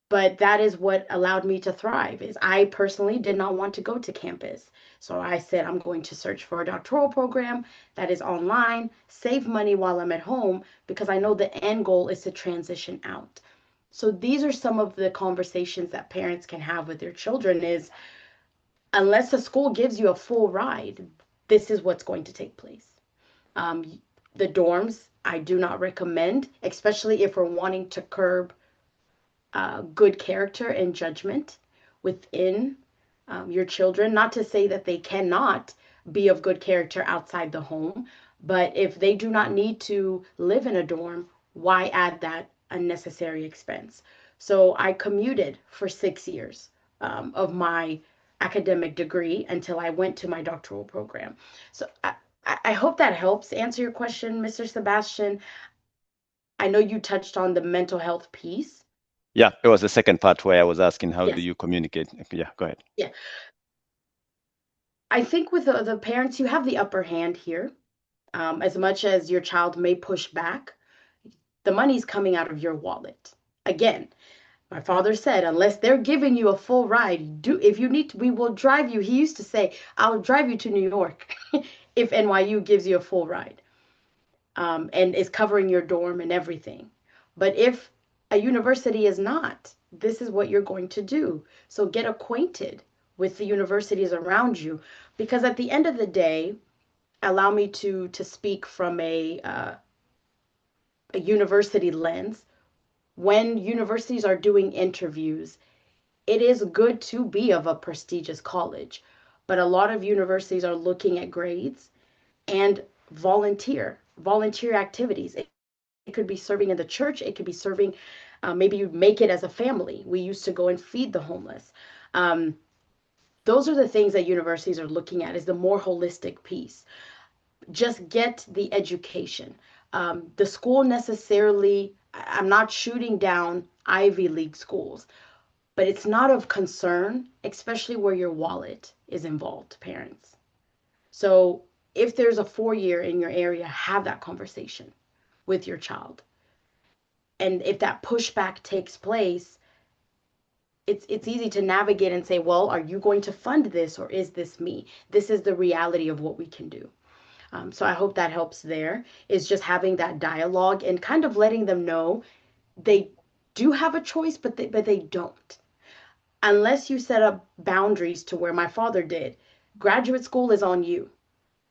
but that is what allowed me to thrive. Is I personally did not want to go to campus, so I said I'm going to search for a doctoral program that is online, save money while I'm at home, because I know the end goal is to transition out. So these are some of the conversations that parents can have with their children is, unless the school gives you a full ride, this is what's going to take place. The dorms I do not recommend, especially if we're wanting to curb good character and judgment within your children. Not to say that they cannot be of good character outside the home, but if they do not need to live in a dorm, why add that unnecessary expense? So I commuted for 6 years of my academic degree until I went to my doctoral program. So I hope that helps answer your question, Mr. Sebastian. I know you touched on the mental health piece. Yeah, it was the second part where I was asking, how Yes. do you communicate? Yeah, go ahead. Yeah. I think with the parents, you have the upper hand here. As much as your child may push back, the money's coming out of your wallet. Again, My father said, unless they're giving you a full ride, if you need to, we will drive you. He used to say, I'll drive you to New York if NYU gives you a full ride, and is covering your dorm and everything. But if a university is not, this is what you're going to do. So get acquainted with the universities around you, because at the end of the day, allow me to speak from a university lens. When universities are doing interviews, it is good to be of a prestigious college, but a lot of universities are looking at grades and volunteer activities. It could be serving in the church. It could be serving, maybe you make it as a family. We used to go and feed the homeless. Those are the things that universities are looking at, is the more holistic piece. Just get the education. The school necessarily, I'm not shooting down Ivy League schools, but it's not of concern, especially where your wallet is involved, parents. So if there's a 4-year in your area, have that conversation with your child. And if that pushback takes place, it's easy to navigate and say, well, are you going to fund this, or is this me? This is the reality of what we can do. So I hope that helps there, is just having that dialogue and kind of letting them know they do have a choice, but they don't. Unless you set up boundaries to where my father did. Graduate school is on you.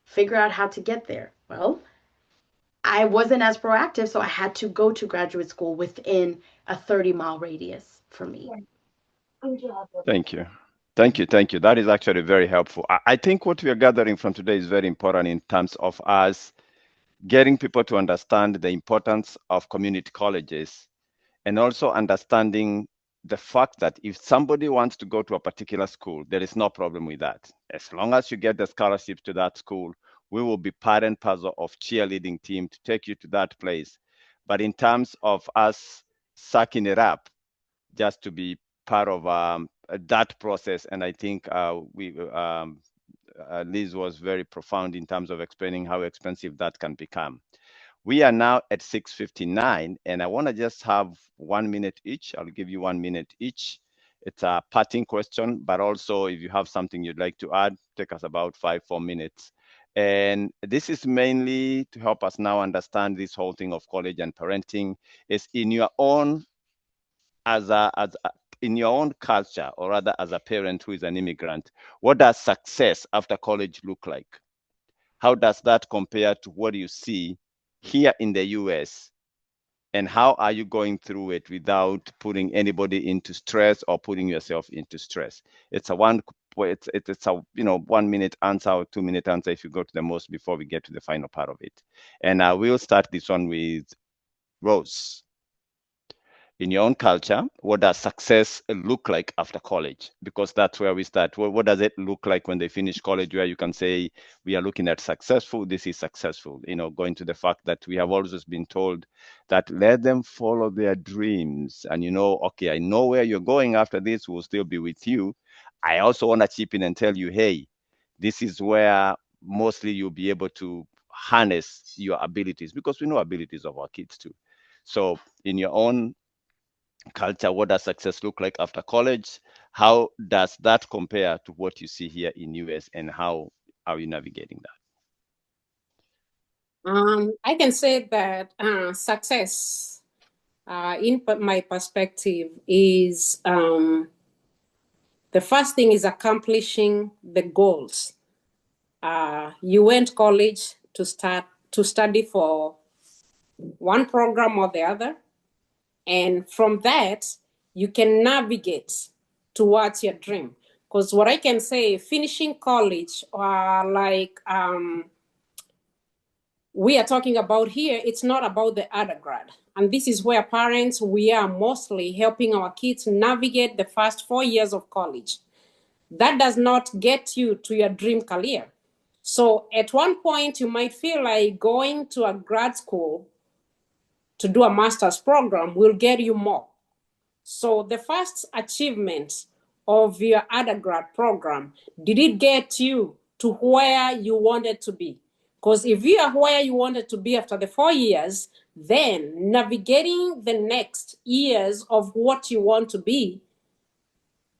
Figure out how to get there. Well, I wasn't as proactive, so I had to go to graduate school within a 30-mile radius for me. Thank you. Thank you. Thank you. That is actually very helpful. I think what we are gathering from today is very important in terms of us getting people to understand the importance of community colleges, and also understanding the fact that if somebody wants to go to a particular school, there is no problem with that. As long as you get the scholarship to that school, we will be part and parcel of cheerleading team to take you to that place. But in terms of us sucking it up, just to be part of that process, and I think Liz was very profound in terms of explaining how expensive that can become. We are now at 6:59, and I want to just have 1 minute each. I'll give you 1 minute each. It's a parting question, but also if you have something you'd like to add, take us about 5-4 minutes. And this is mainly to help us now understand this whole thing of college and parenting is in your own, in your own culture, or rather as a parent who is an immigrant. What does success after college look like? How does that compare to what you see here in the US, and how are you going through it without putting anybody into stress or putting yourself into stress? It's a 1 minute answer or 2 minute answer if you go to the most before we get to the final part of it. And I will start this one with Rose. In your own culture, what does success look like after college? Because that's where we start. What does it look like when they finish college, where you can say, we are looking at successful, this is successful, going to the fact that we have always been told that let them follow their dreams. And okay, I know where you're going after this, we'll still be with you. I also want to chip in and tell you, hey, this is where mostly you'll be able to harness your abilities, because we know abilities of our kids too. So in your own culture, what does success look like after college? How does that compare to what you see here in US, and how are you navigating that? I can say that success, in my perspective, is the first thing is accomplishing the goals. You went college to study for one program or the other. And from that, you can navigate towards your dream. Because what I can say, finishing college, we are talking about here, it's not about the undergrad. And this is where parents, we are mostly helping our kids navigate the first 4 years of college. That does not get you to your dream career. So at one point, you might feel like going to a grad school to do a master's program will get you more. So the first achievement of your undergrad program, did it get you to where you wanted to be? Because if you are where you wanted to be after the 4 years, then navigating the next years of what you want to be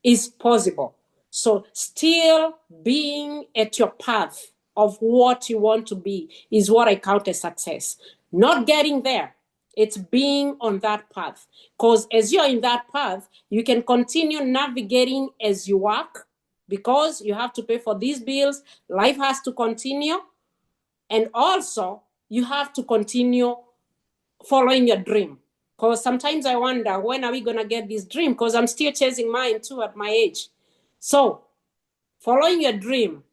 is possible. So still being at your path of what you want to be is what I count as success. Not getting there, it's being on that path. Because as you're in that path, you can continue navigating as you work, because you have to pay for these bills, life has to continue, and also you have to continue following your dream. Because sometimes I wonder, when are we going to get this dream? Because I'm still chasing mine too at my age. So following your dream,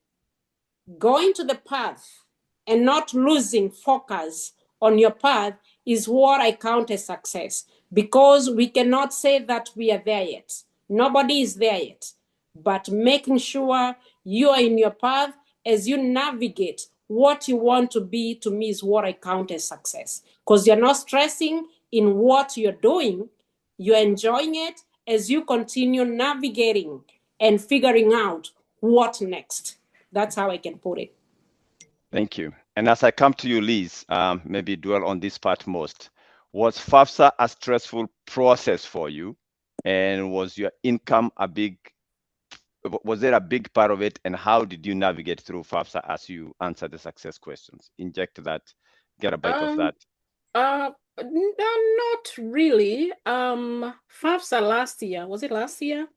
going to the path and not losing focus on your path is what I count as success, because we cannot say that we are there yet. Nobody is there yet. But making sure you are in your path as you navigate what you want to be, to me, is what I count as success. Because you're not stressing in what you're doing, you're enjoying it as you continue navigating and figuring out what next. That's how I can put it. Thank you. And as I come to you, Liz, maybe dwell on this part most. Was FAFSA a stressful process for you? And was your income was there a big part of it? And how did you navigate through FAFSA as you answer the success questions? Inject that, get a bite of that. Not really. FAFSA last year, was it last year?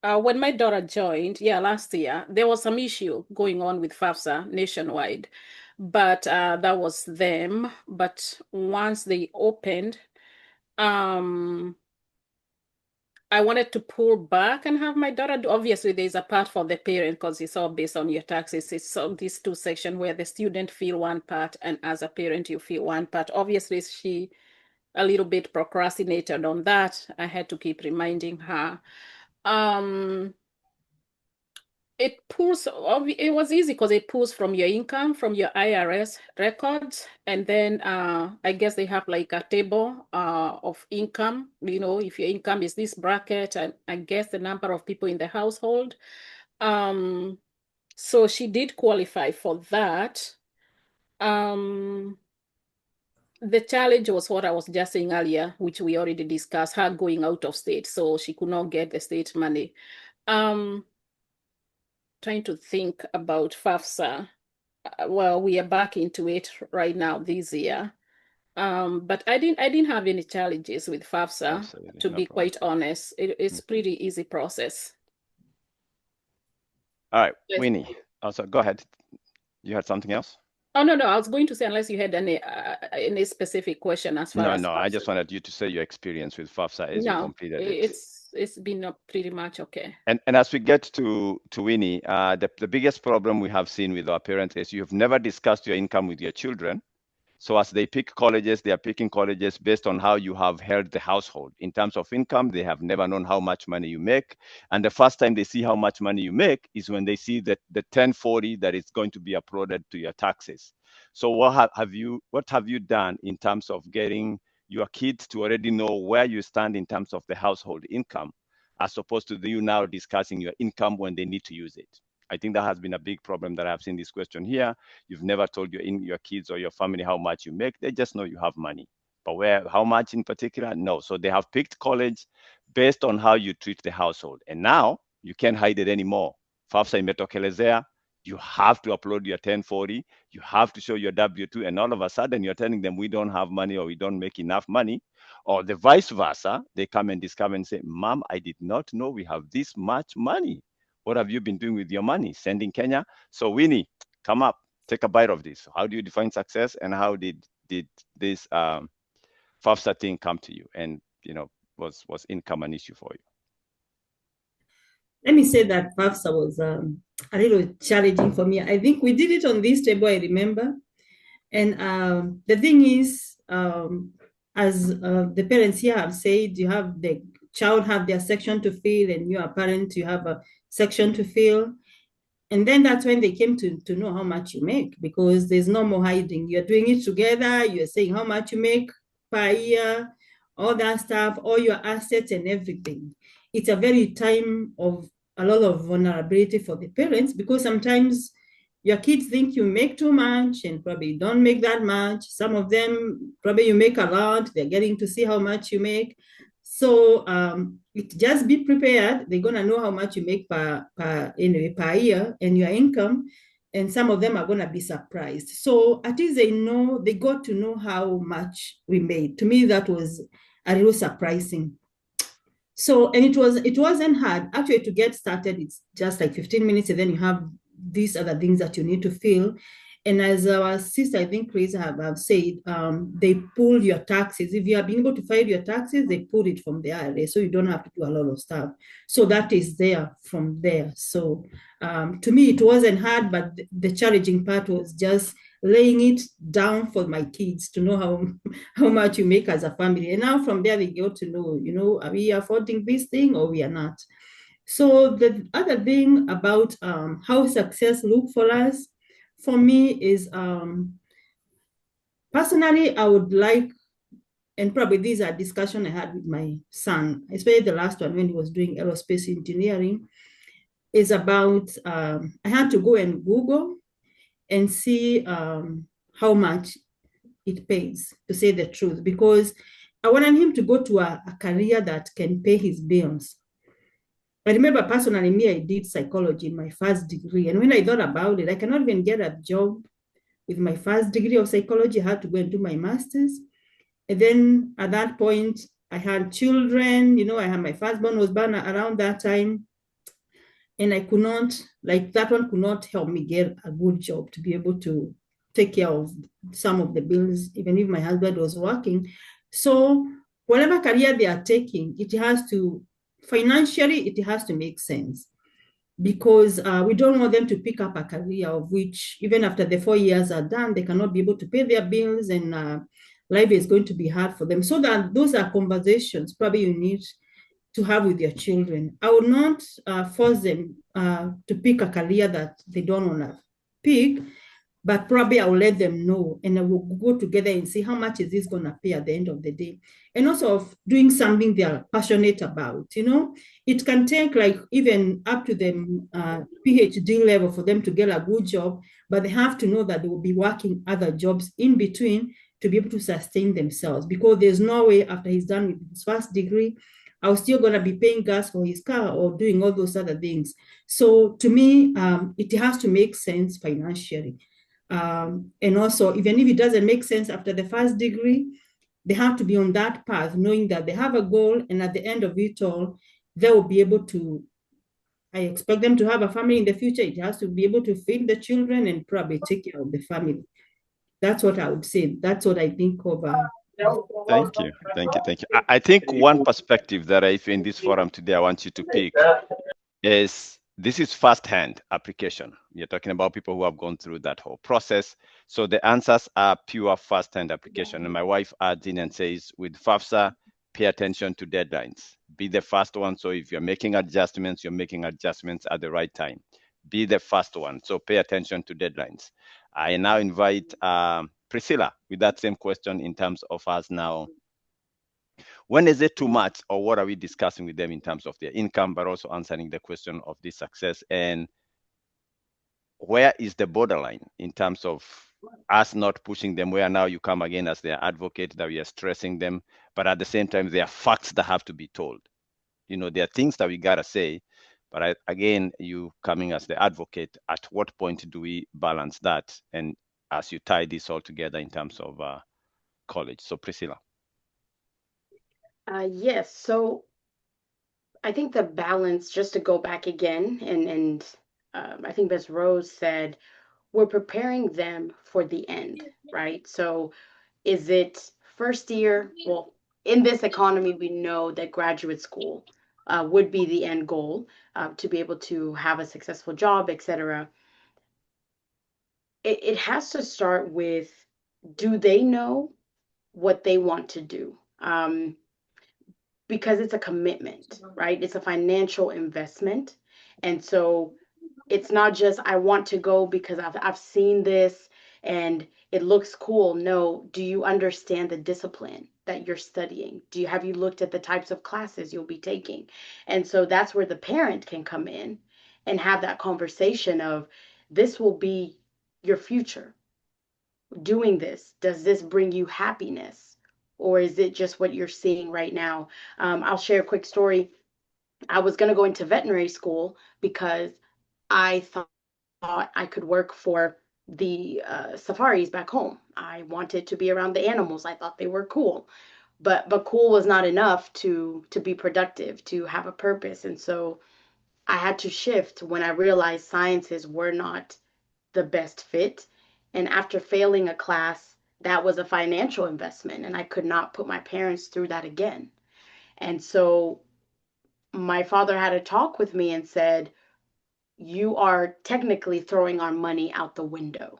When my daughter joined, last year, there was some issue going on with FAFSA nationwide, but that was them. But once they opened, I wanted to pull back and have my daughter do. Obviously, there's a part for the parent, because it's all based on your taxes. It's on these two sections where the student feel one part, and as a parent, you feel one part. Obviously, she a little bit procrastinated on that. I had to keep reminding her. It was easy because it pulls from your income, from your IRS records. And then I guess they have like a table of income, if your income is this bracket, and I guess the number of people in the household. So she did qualify for that. The challenge was what I was just saying earlier, which we already discussed, her going out of state. So she could not get the state money. Trying to think about FAFSA. Well, we are back into it right now this year. But I didn't have any challenges with FAFSA, Absolutely, to no be problem. quite honest. It's pretty easy process. All right, Yes. Winnie, also go ahead. You had something else? Oh, no, I was going to say, unless you had any specific question as far as No, FAFSA. I just wanted you to say your experience with FAFSA as you completed it. It's been pretty much okay. And as we get to Winnie, the biggest problem we have seen with our parents is you have never discussed your income with your children. So as they pick colleges, they are picking colleges based on how you have held the household. In terms of income, they have never known how much money you make. And the first time they see how much money you make is when they see that the 1040 that is going to be uploaded to your taxes. So what have you done in terms of getting your kids to already know where you stand in terms of the household income, as opposed to you now discussing your income when they need to use it? I think that has been a big problem that I've seen this question here. You've never told your kids or your family how much you make. They just know you have money. But how much in particular? No. So they have picked college based on how you treat the household. And now you can't hide it anymore. FAFSA imetokelezea. You have to upload your 1040. You have to show your W2. And all of a sudden you're telling them we don't have money or we don't make enough money. Or the vice versa. They come and discover and say, Mom, I did not know we have this much money. What have you been doing with your money? Sending Kenya? So Winnie, come up, take a bite of this. How do you define success, and how did this FAFSA thing come to you? And was income an issue for you? Let me say that FAFSA was a little challenging for me. I think we did it on this table, I remember. And the thing is, as the parents here have said, you have the child have their section to fill, and you are parent, you have a section to fill. And then that's when they came to know how much you make, because there's no more hiding. You're doing it together. You're saying how much you make per year, all that stuff, all your assets and everything. It's a very time of a lot of vulnerability for the parents, because sometimes your kids think you make too much and probably don't make that much. Some of them, probably you make a lot, they're getting to see how much you make. So just be prepared. They're gonna know how much you make per year and your income. And some of them are gonna be surprised. So at least they got to know how much we made. To me, that was a real surprising. So, and it wasn't hard. Actually, to get started, it's just like 15 minutes, and then you have these other things that you need to fill. And as our sister, I think Chris have said, they pull your taxes. If you have been able to file your taxes, they pull it from the IRA, so you don't have to do a lot of stuff. So that is there from there. So to me, it wasn't hard, but the challenging part was just laying it down for my kids to know how much you make as a family. And now from there, they get to know, are we affording this thing or we are not? So the other thing about how success look for us, for me is personally, I would like, and probably these are discussion I had with my son, especially the last one when he was doing aerospace engineering, is about, I had to go and Google and see how much it pays, to say the truth, because I wanted him to go to a career that can pay his bills. I remember personally, me, I did psychology in my first degree. And when I thought about it, I cannot even get a job with my first degree of psychology. I had to go and do my master's. And then at that point, I had children, I had my firstborn was born around that time. And I could not, like that one could not help me get a good job to be able to take care of some of the bills, even if my husband was working. So whatever career they are taking, it has to, financially, it has to make sense, because we don't want them to pick up a career of which, even after the 4 years are done, they cannot be able to pay their bills, and life is going to be hard for them. So that those are conversations probably you need to have with your children. I would not force them to pick a career that they don't want to pick, but probably I'll let them know, and I will go together and see how much is this going to pay at the end of the day. And also of doing something they are passionate about. It can take like even up to the PhD level for them to get a good job, but they have to know that they will be working other jobs in between to be able to sustain themselves, because there's no way after he's done with his first degree, I was still going to be paying gas for his car or doing all those other things. So to me, it has to make sense financially. And also, even if it doesn't make sense after the first degree, they have to be on that path, knowing that they have a goal, and at the end of it all, they will be able to, I expect them to have a family in the future. It has to be able to feed the children and probably take care of the family. That's what I would say. That's what I think of. Thank you. I think one perspective that I in this forum today I want you to pick is this is first-hand application. You're talking about people who have gone through that whole process. So the answers are pure first-hand application. And my wife adds in and says, with FAFSA, pay attention to deadlines. Be the first one. So if you're making adjustments, you're making adjustments at the right time. Be the first one. So pay attention to deadlines. I now invite Priscilla with that same question in terms of us now. When is it too much, or what are we discussing with them in terms of their income, but also answering the question of this success? And where is the borderline in terms of us not pushing them, where now you come again as their advocate, that we are stressing them, but at the same time, there are facts that have to be told. There are things that we got to say, but again, you coming as the advocate, at what point do we balance that? And as you tie this all together in terms of college. So Priscilla. Yes. So I think the balance, just to go back again, and I think Ms. Rose said, we're preparing them for the end, right? So is it first year? Well, in this economy, we know that graduate school would be the end goal, to be able to have a successful job, etc. It has to start with, do they know what they want to do? Because it's a commitment, right? It's a financial investment. And so it's not just, I want to go because I've seen this and it looks cool. No, do you understand the discipline that you're studying? Have you looked at the types of classes you'll be taking? And so that's where the parent can come in and have that conversation of, this will be your future. Doing this, does this bring you happiness? Or is it just what you're seeing right now? I'll share a quick story. I was going to go into veterinary school because I thought I could work for the safaris back home. I wanted to be around the animals. I thought they were cool. But cool was not enough to be productive, to have a purpose. And so I had to shift when I realized sciences were not the best fit. And after failing a class, that was a financial investment, and I could not put my parents through that again. And so my father had a talk with me and said, you are technically throwing our money out the window.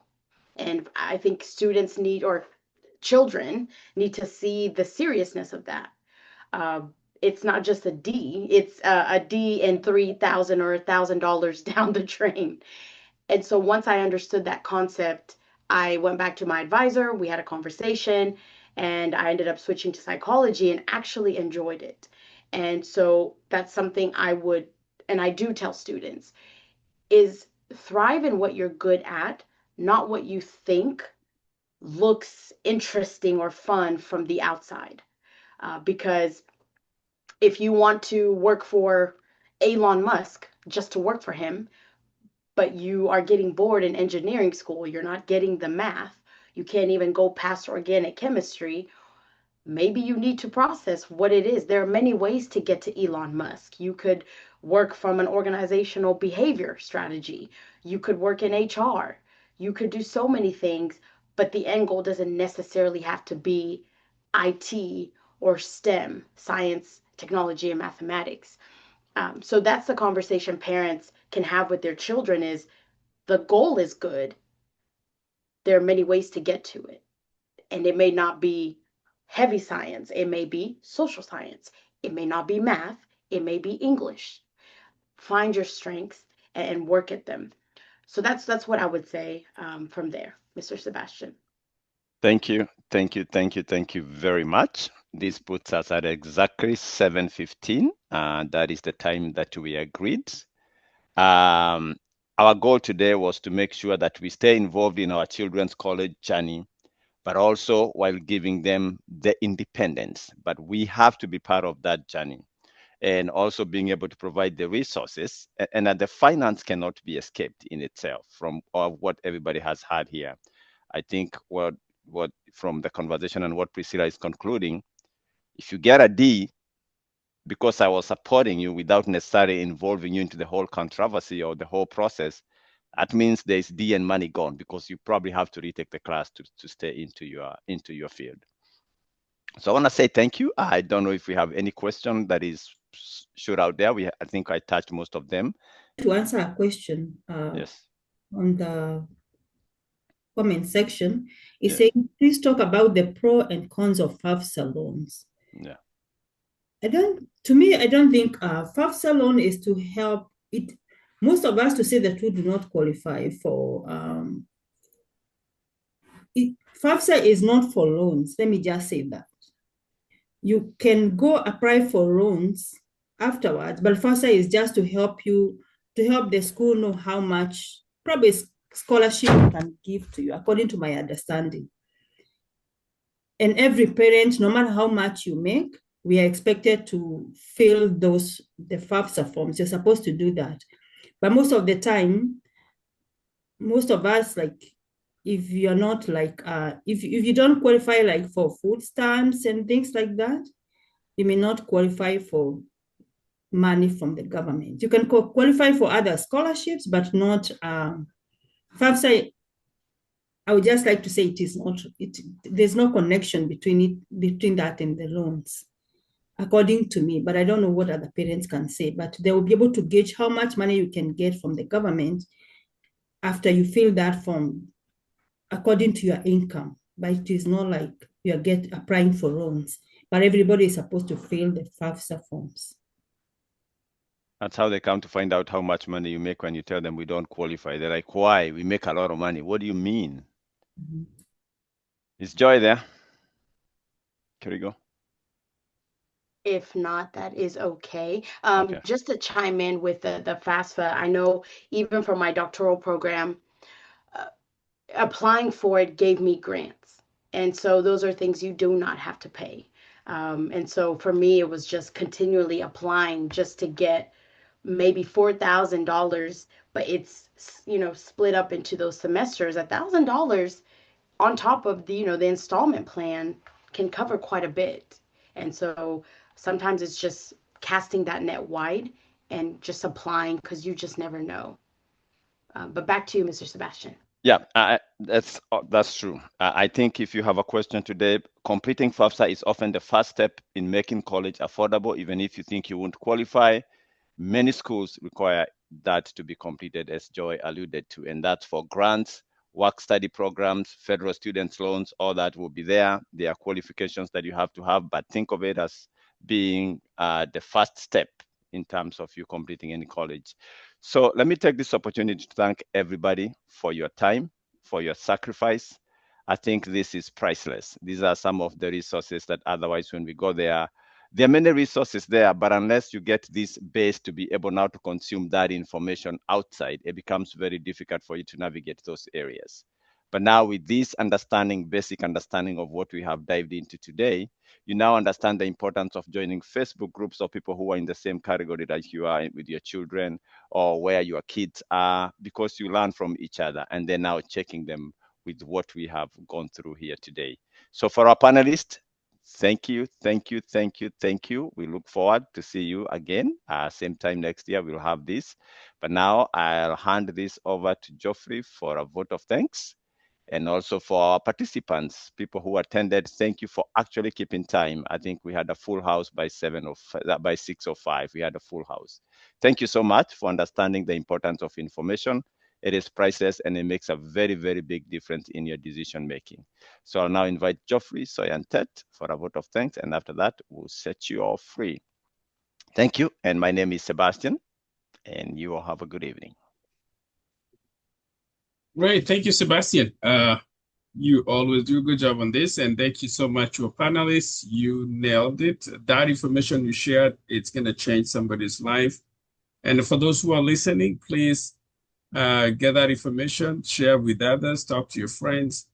And I think students need, or children need to see the seriousness of that. Uh, it's not just a D, it's a D and 3,000 or $1,000 down the drain. And so once I understood that concept, I went back to my advisor, we had a conversation, and I ended up switching to psychology and actually enjoyed it. And so that's something I would, and I do tell students, is thrive in what you're good at, not what you think looks interesting or fun from the outside. Because if you want to work for Elon Musk just to work for him, but you are getting bored in engineering school, you're not getting the math, you can't even go past organic chemistry, maybe you need to process what it is. There are many ways to get to Elon Musk. You could work from an organizational behavior strategy, you could work in HR, you could do so many things, but the end goal doesn't necessarily have to be IT or STEM, science, technology, and mathematics. So that's the conversation parents can have with their children is the goal is good. There are many ways to get to it. And it may not be heavy science. It may be social science. It may not be math. It may be English. Find your strengths and work at them. So that's what I would say from there, Mr. Sebastian. Thank you, thank you, thank you, thank you very much. This puts us at exactly 7:15. That is the time that we agreed. Our goal today was to make sure that we stay involved in our children's college journey, but also while giving them the independence. But we have to be part of that journey and also being able to provide the resources, and that the finance cannot be escaped in itself from what everybody has had here. I think what from the conversation and what Priscilla is concluding, if you get a D because I was supporting you without necessarily involving you into the whole controversy or the whole process, that means there's D and money gone because you probably have to retake the class to stay into your field. So I want to say thank you. I don't know if we have any question that is shoot out there. I think I touched most of them. To answer a question Yes. on the comment section, it's Yes. saying, please talk about the pro and cons of FAFSA loans. Yeah. I don't think FAFSA loan is to help it. Most of us, to say the truth, do not qualify for FAFSA is not for loans. Let me just say that. You can go apply for loans afterwards, but FAFSA is just to help the school know how much probably scholarship can give to you, according to my understanding. And every parent, no matter how much you make, we are expected to fill the FAFSA forms. You're supposed to do that. But most of the time, most of us, like, if you're not like, if you don't qualify like for food stamps and things like that, you may not qualify for money from the government. You can qualify for other scholarships, but not FAFSA. I would just like to say it is not. There's no connection between that and the loans, according to me. But I don't know what other parents can say. But they will be able to gauge how much money you can get from the government after you fill that form, according to your income. But it is not like you're applying for loans. But everybody is supposed to fill the FAFSA forms. That's how they come to find out how much money you make when you tell them we don't qualify. They're like, why? We make a lot of money. What do you mean? Mm-hmm. Is Joy there? Can we go? If not, that is okay. Okay. Just to chime in with the FAFSA, I know even for my doctoral program, applying for it gave me grants. And so those are things you do not have to pay. And so for me, it was just continually applying just to get maybe $4,000, but it's, split up into those semesters. $1,000 on top of the installment plan can cover quite a bit. And so sometimes it's just casting that net wide and just applying because you just never know. But back to you, Mr. Sebastian. Yeah, that's true. I think if you have a question today, completing FAFSA is often the first step in making college affordable, even if you think you won't qualify. Many schools require that to be completed, as Joy alluded to, and that's for grants, work study programs, federal student loans, all that will be there. There are qualifications that you have to have, but think of it as being the first step in terms of you completing any college. So let me take this opportunity to thank everybody for your time, for your sacrifice. I think this is priceless. These are some of the resources that otherwise when we go there are many resources there, but unless you get this base to be able now to consume that information outside, it becomes very difficult for you to navigate those areas. But now with this understanding, basic understanding of what we have dived into today, you now understand the importance of joining Facebook groups of people who are in the same category like you are with your children or where your kids are, because you learn from each other and then now checking them with what we have gone through here today. So for our panelists, thank you, thank you, thank you, thank you. We look forward to see you again. Same time next year, we'll have this. But now I'll hand this over to Geoffrey for a vote of thanks. And also for our participants, people who attended, thank you for actually keeping time. I think we had a full house by 6:05. We had a full house. Thank you so much for understanding the importance of information. It is priceless and it makes a very, very big difference in your decision making. So I'll now invite Geoffrey, Soy, and Ted for a vote of thanks. And after that, we'll set you all free. Thank you. And my name is Sebastian, and you all have a good evening. Great. Thank you, Sebastian. You always do a good job on this. And thank you so much to our panelists. You nailed it. That information you shared, it's going to change somebody's life. And for those who are listening, please get that information, share with others, talk to your friends,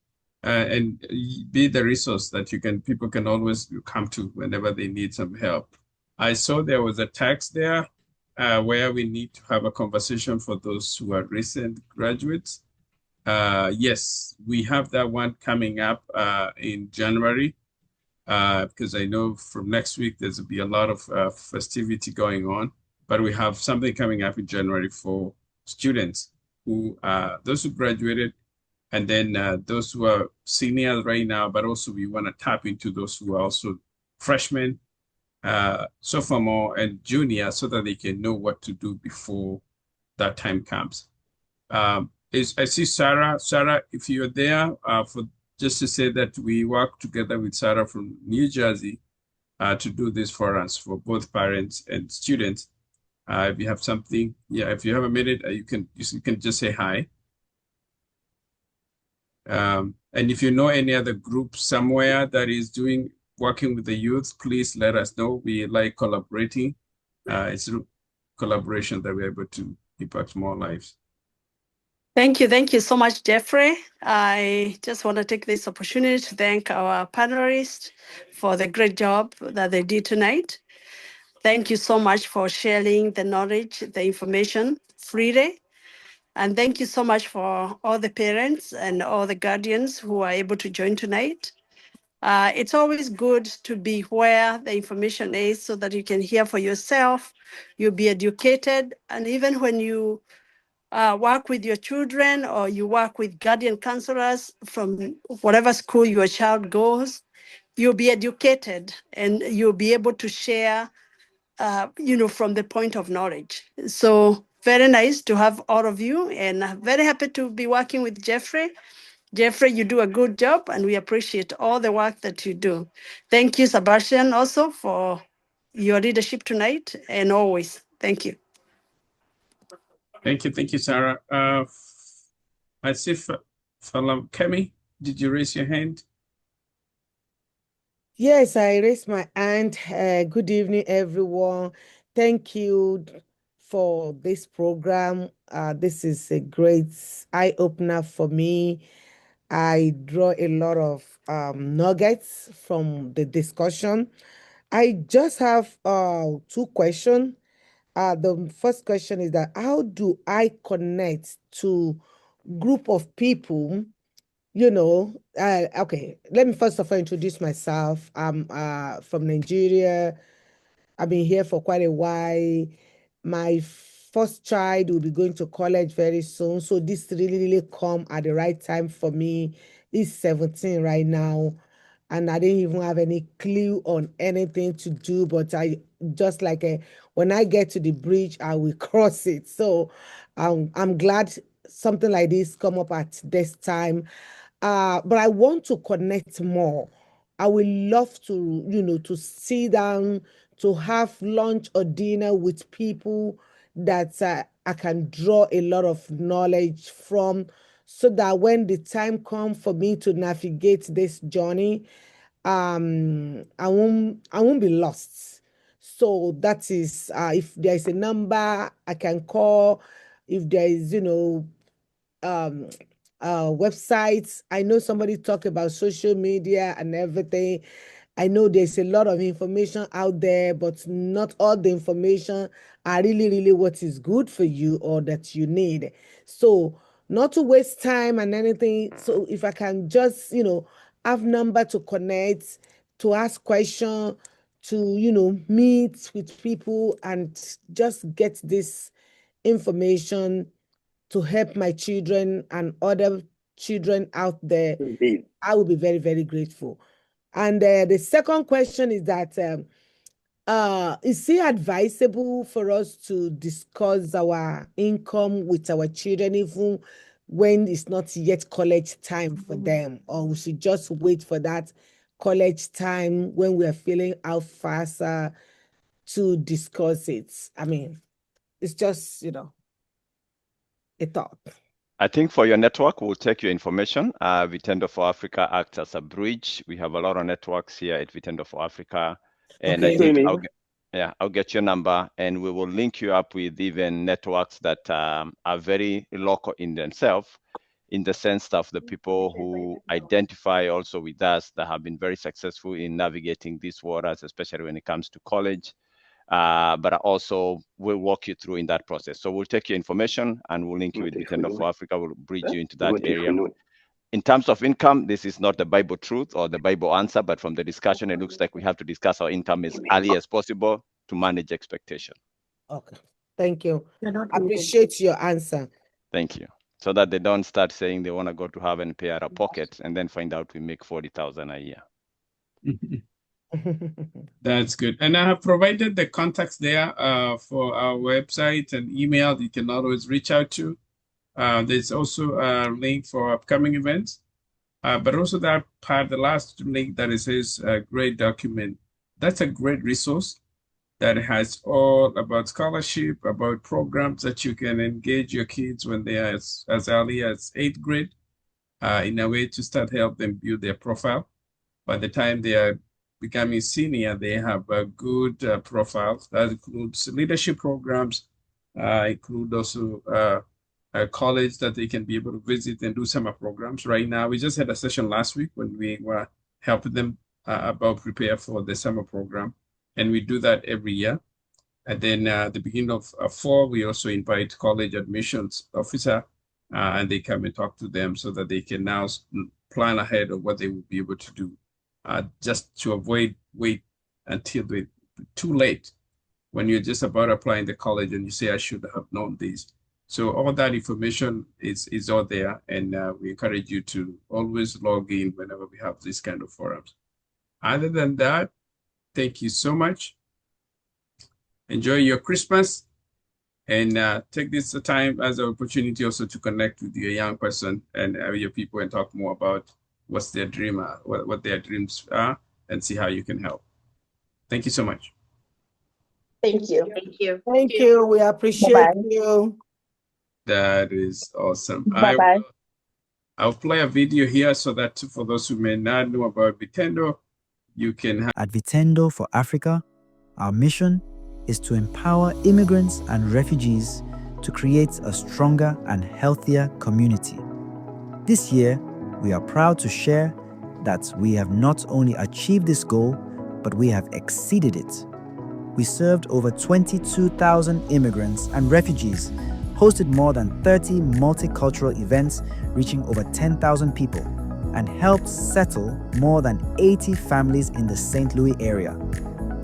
and be the resource that people can always come to whenever they need some help. I saw there was a text there where we need to have a conversation for those who are recent graduates. Yes, we have that one coming up in January, because I know from next week there's will be a lot of festivity going on, but we have something coming up in January for students who those who graduated, and then those who are seniors right now, but also we want to tap into those who are also freshmen, sophomore, and junior, so that they can know what to do before that time comes. I see Sarah. Sarah, if you're there, for just to say that we work together with Sarah from New Jersey to do this for us, for both parents and students. If you have something, if you have a minute, you can just say hi. And if you know any other group somewhere that is working with the youth, please let us know. We like collaborating. It's through collaboration that we're able to impact more lives. Thank you so much, Jeffrey. I just want to take this opportunity to thank our panelists for the great job that they did tonight. Thank you so much for sharing the knowledge, the information freely. And thank you so much for all the parents and all the guardians who are able to join tonight. It's always good to be where the information is so that you can hear for yourself, you'll be educated, and even when you work with your children or you work with guardian counselors from whatever school your child goes, you'll be educated and you'll be able to share, from the point of knowledge. So very nice to have all of you, and very happy to be working with Jeffrey. Jeffrey, you do a good job, and we appreciate all the work that you do. Thank you, Sebastian, also for your leadership tonight and always. Thank you. Thank you, Sarah. I see Falam Kemi, did you raise your hand? Yes, I raised my hand. Good evening, everyone. Thank you for this program. This is a great eye-opener for me. I draw a lot of nuggets from the discussion. I just have two questions. The first question is that how do I connect to group of people? Okay, let me first of all introduce myself. I'm from Nigeria. I've been here for quite a while. My first child will be going to college very soon. So this really come at the right time for me. He's 17 right now. And I didn't even have any clue on anything to do, but I just like when I get to the bridge, I will cross it. So I'm glad something like this come up at this time. But I want to connect more. I would love to, to sit down, to have lunch or dinner with people that I can draw a lot of knowledge from, so that when the time comes for me to navigate this journey, I won't be lost. So that is, if there is a number I can call, if there is, um websites. I know somebody talked about social media and everything. I know there's a lot of information out there, but not all the information are really what is good for you or that you need. So not to waste time and anything. So if I can just, have number to connect, to ask question, to, meet with people and just get this information to help my children and other children out there, I will be very grateful. And the second question is that is it advisable for us to discuss our income with our children even when it's not yet college time for them, or we should just wait for that college time when we're feeling out faster to discuss it? I mean, it's just, a thought. I think for your network, we'll take your information. Vitendo for Africa acts as a bridge. We have a lot of networks here at Vitendo for Africa. And Okay. I think I'll get your number and we will link you up with even networks that are very local in themselves, in the sense of the people who identify also with us that have been very successful in navigating these waters, especially when it comes to college. But also we'll walk you through in that process. So we'll take your information and we'll link you with Vitendo for Africa. We'll bridge you into that area. In terms of income, this is not the Bible truth or the Bible answer, but from the discussion, it looks like we have to discuss our income as early as possible to manage expectation. Okay. Thank you. I appreciate your answer. Thank you. So that they don't start saying they want to go to heaven and pay out of pocket and then find out we make 40,000 a year. That's good. And I have provided the contacts there for our website and email you can always reach out to. There's also a link for upcoming events, but also that part, the last link that it says great document. That's a great resource that has all about scholarship, about programs that you can engage your kids when they are as early as 8th grade in a way to start help them build their profile. By the time they are becoming senior, they have a good profile that includes leadership programs, include also a college that they can be able to visit and do summer programs. Right now, we just had a session last week when we were helping them about prepare for the summer program. And we do that every year. And then at the beginning of fall, we also invite college admissions officer and they come and talk to them so that they can now plan ahead of what they will be able to do, just to avoid wait until too late when you're just about applying the college and you say, I should have known this. So all that information is out there, and we encourage you to always log in whenever we have this kind of forums. Other than that, thank you so much. Enjoy your Christmas, and take this time as an opportunity also to connect with your young person and your people and talk more about what's their dream, what their dreams are, and see how you can help. Thank you so much. Thank you. Thank you. Thank you. We appreciate you. That is awesome. Bye-bye. I'll play a video here so that for those who may not know about Vitendo, you can have. At Vitendo for Africa, our mission is to empower immigrants and refugees to create a stronger and healthier community. This year, we are proud to share that we have not only achieved this goal, but we have exceeded it. We served over 22,000 immigrants and refugees, hosted more than 30 multicultural events reaching over 10,000 people, and helped settle more than 80 families in the St. Louis area.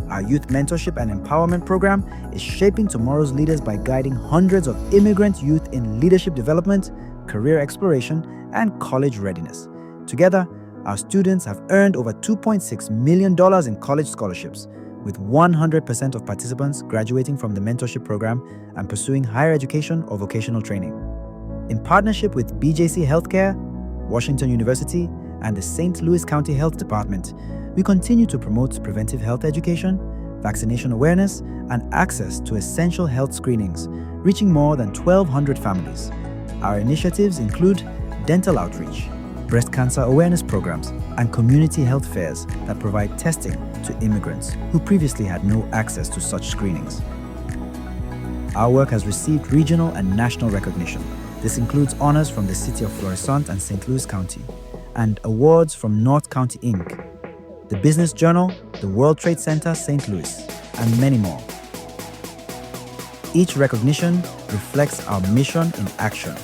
Our youth mentorship and empowerment program is shaping tomorrow's leaders by guiding hundreds of immigrant youth in leadership development, career exploration, and college readiness. Together, our students have earned over $2.6 million in college scholarships, with 100% of participants graduating from the mentorship program and pursuing higher education or vocational training. In partnership with BJC Healthcare, Washington University, and the St. Louis County Health Department, we continue to promote preventive health education, vaccination awareness, and access to essential health screenings, reaching more than 1,200 families. Our initiatives include dental outreach, breast cancer awareness programs, and community health fairs that provide testing to immigrants who previously had no access to such screenings. Our work has received regional and national recognition. This includes honors from the City of Florissant and St. Louis County, and awards from North County Inc., the Business Journal, the World Trade Center St. Louis, and many more. Each recognition reflects our mission in action.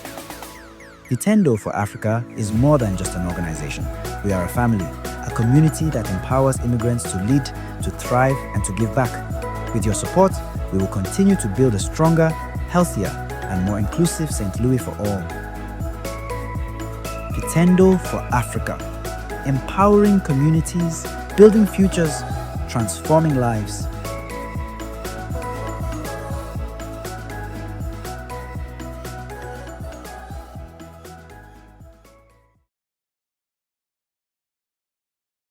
Vitendo for Africa is more than just an organization. We are a family, a community that empowers immigrants to lead, to thrive, and to give back. With your support, we will continue to build a stronger, healthier, and more inclusive St. Louis for all. Vitendo for Africa, empowering communities, building futures, transforming lives.